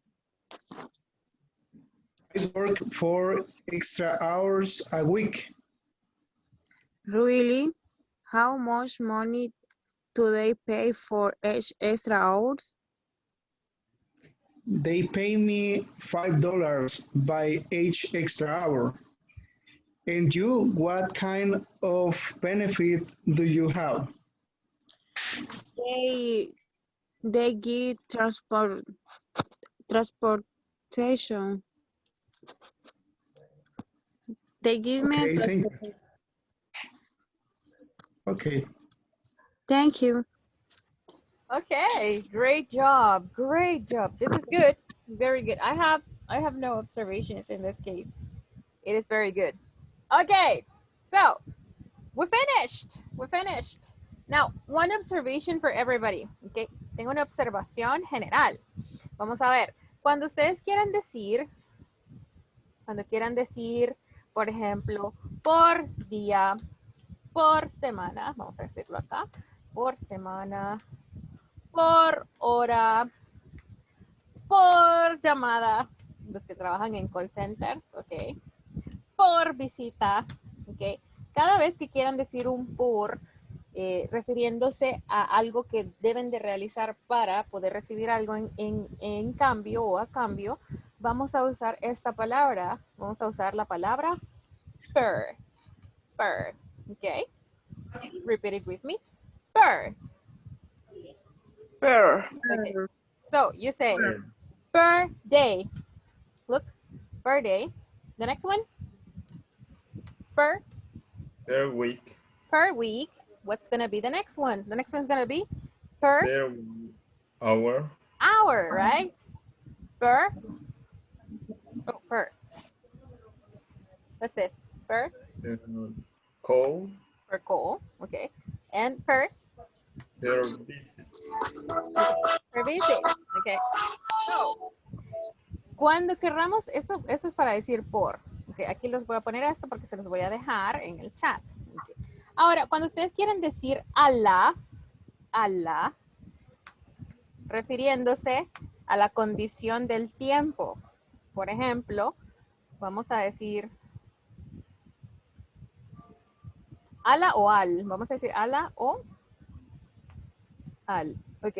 I work 4 extra hours a week. Really? How much money do they pay for each extra hours? They pay me $5 by each extra hour. And you, what kind of benefit do you have? They give transportation. They give me a Okay, thank you. transportation. Okay. Thank you. Okay, great job. Great job. This is good. Very good. I have no observations in this case. It is very good. Okay, so we finished. We finished. Now, one observation for everybody. Okay, tengo una observación general. Vamos a ver. Cuando ustedes quieran decir, por ejemplo, por día, por semana, vamos a decirlo acá, por semana, por hora, por llamada, los que trabajan en call centers, ok, por visita, ok. Cada vez que quieran decir un por, refiriéndose a algo que deben de realizar para poder recibir algo en cambio o a cambio, vamos a usar esta palabra, vamos a usar la palabra per, ok. Repeat it with me, per. Per. Okay. So you say per day. Look, per day. The next one, per week. Per week. What's gonna be the next one? The next one's gonna be per Hour. hour, right? Per. Oh, per. What's this? Per. Call. Per call. Okay. And per. Per visit. Per visit. Okay. So, cuando querramos, eso es para decir por. Okay. Aquí los voy a poner esto porque se los voy a dejar en el chat. Okay. Ahora, cuando ustedes quieren decir a la, refiriéndose a la condición del tiempo. Por ejemplo, vamos a decir a la o al. Vamos a decir a la o al. Ok.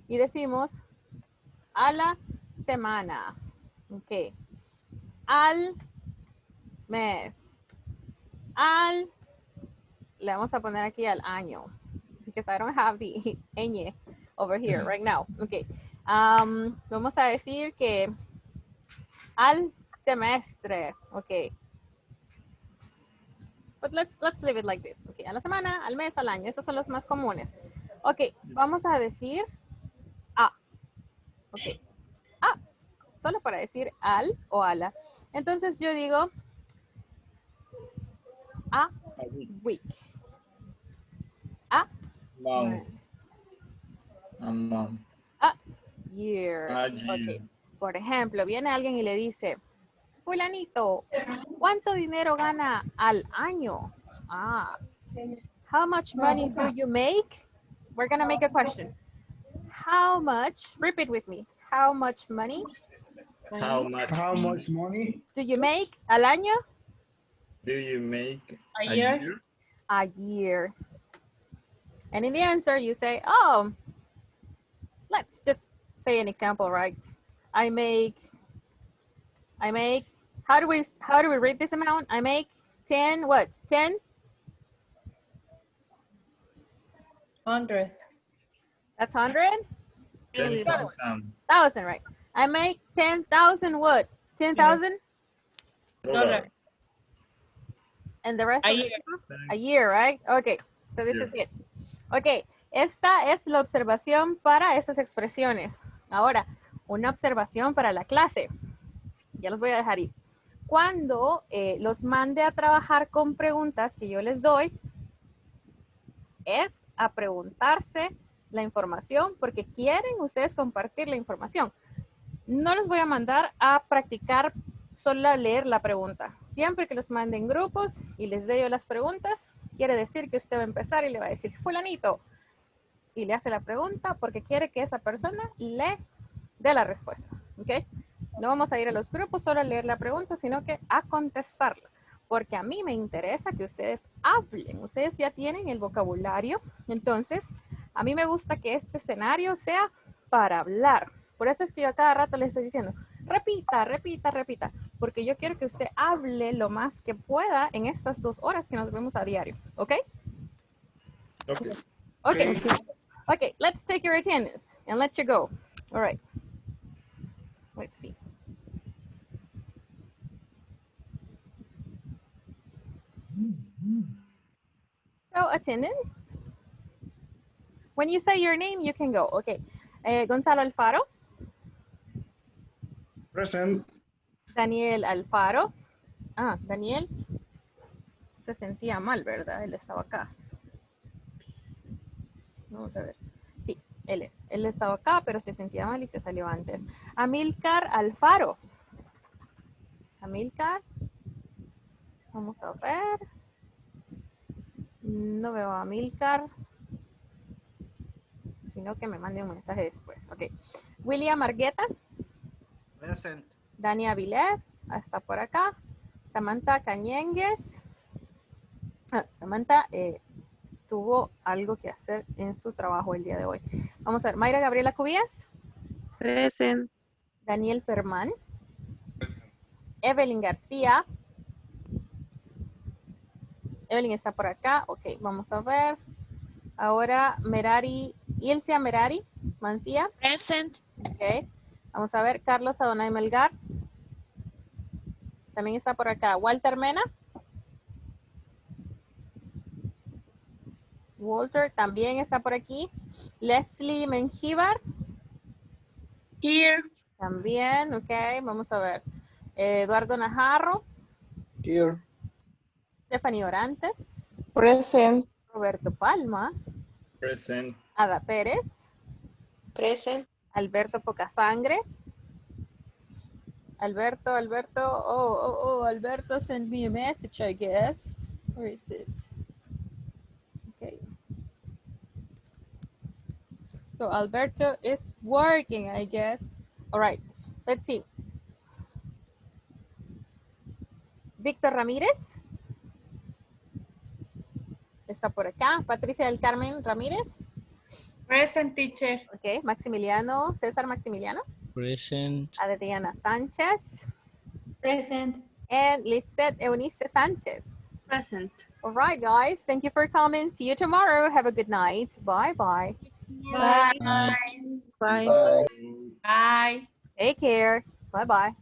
Y decimos a la semana. Ok. Al mes. Al, le vamos a poner aquí al año. Because I don't have the ñ over here right now. Ok. Vamos a decir que al semestre. Ok. But let's leave it like this. Ok. A la semana, al mes, al año. Esos son los más comunes. Ok. Vamos a decir a. Ok. A. Solo para decir al o a la. Entonces yo digo a week. A Month. A month. A year. A year. Okay. Por ejemplo, viene alguien y le dice, fulanito, ¿cuánto dinero gana al año? Ah, how much money do you make? We're gonna make a question. How much, repeat with me, how much money? How much money do you make al año? do you make A year? A year. And in the answer, you say, oh, let's just say an example, right? I make, how do we read this amount? I make 10, what? 10? 100. That's 100? 10,000. 1,000, right? I make 10,000 what? 10,000? Dollar. And the rest A of the year. people? A year, right? Okay, so this is it. Okay, esta es la observación para estas expresiones. Ahora, una observación para la clase. Ya los voy a dejar ir. Cuando los mande a trabajar con preguntas que yo les doy, es a preguntarse la información porque quieren ustedes compartir la información. No los voy a mandar a practicar solo leer la pregunta. Siempre que los manden grupos y les dé yo las preguntas, quiere decir que usted va a empezar y le va a decir, fulanito, y le hace la pregunta porque quiere que esa persona le dé la respuesta, ¿ok? No vamos a ir a los grupos solo a leer la pregunta, sino que a contestarla, porque a mí me interesa que ustedes hablen. Ustedes ya tienen el vocabulario, entonces a mí me gusta que este escenario sea para hablar. Por eso es que yo a cada rato les estoy diciendo, repita, repita, repita, porque yo quiero que usted hable lo más que pueda en estas 2 horas que nos vemos a diario, ¿ok? Okay. Okay. Okay, let's take your attendance and let you go. All right. Let's see. So attendance. When you say your name, you can go. Okay. Gonzalo Alfaro. Present. Daniel Alfaro. Ah, Daniel se sentía mal, ¿verdad? Él estaba acá. Vamos a ver. Sí, él es. Él estaba acá, pero se sentía mal y se salió antes. Amilcar Alfaro. Amilcar. Vamos a ver. No veo a Amilcar. Sino que me mande un mensaje después. Ok. William Argueta. Present. Dani Avilés. Está por acá. Samantha Cañengues. Samantha tuvo algo que hacer en su trabajo el día de hoy. Vamos a ver. Mayra Gabriela Cubías. Present. Daniel Fermán. Evelyn García. Evelyn está por acá. Ok, vamos a ver. Ahora Merari, Ilcia Merari Mancía. Present. Ok. Vamos a ver. Carlos Adonai Melgar. También está por acá. Walter Mena. Walter también está por aquí. Leslie Mengíbar. Here. También, ok. Vamos a ver. Eduardo Najarro. Here. Stephanie Orantes. Present. Roberto Palma. Present. Ada Pérez. Present. Alberto Pocasangre. Alberto, Alberto sent me a message, I guess. Where is it? Okay. So Alberto is working, I guess. All right, let's see. Víctor Ramírez. Está por acá. Patricia del Carmen Ramírez. Present, teacher. Ok, Maximiliano, César Maximiliano. Present. Adriana Sánchez. Present. And Lisette Eunice Sánchez. Present. All right, guys. Thank you for coming. See you tomorrow. Have a good night. Bye-bye. Bye. Bye. Bye. Take care. Bye-bye.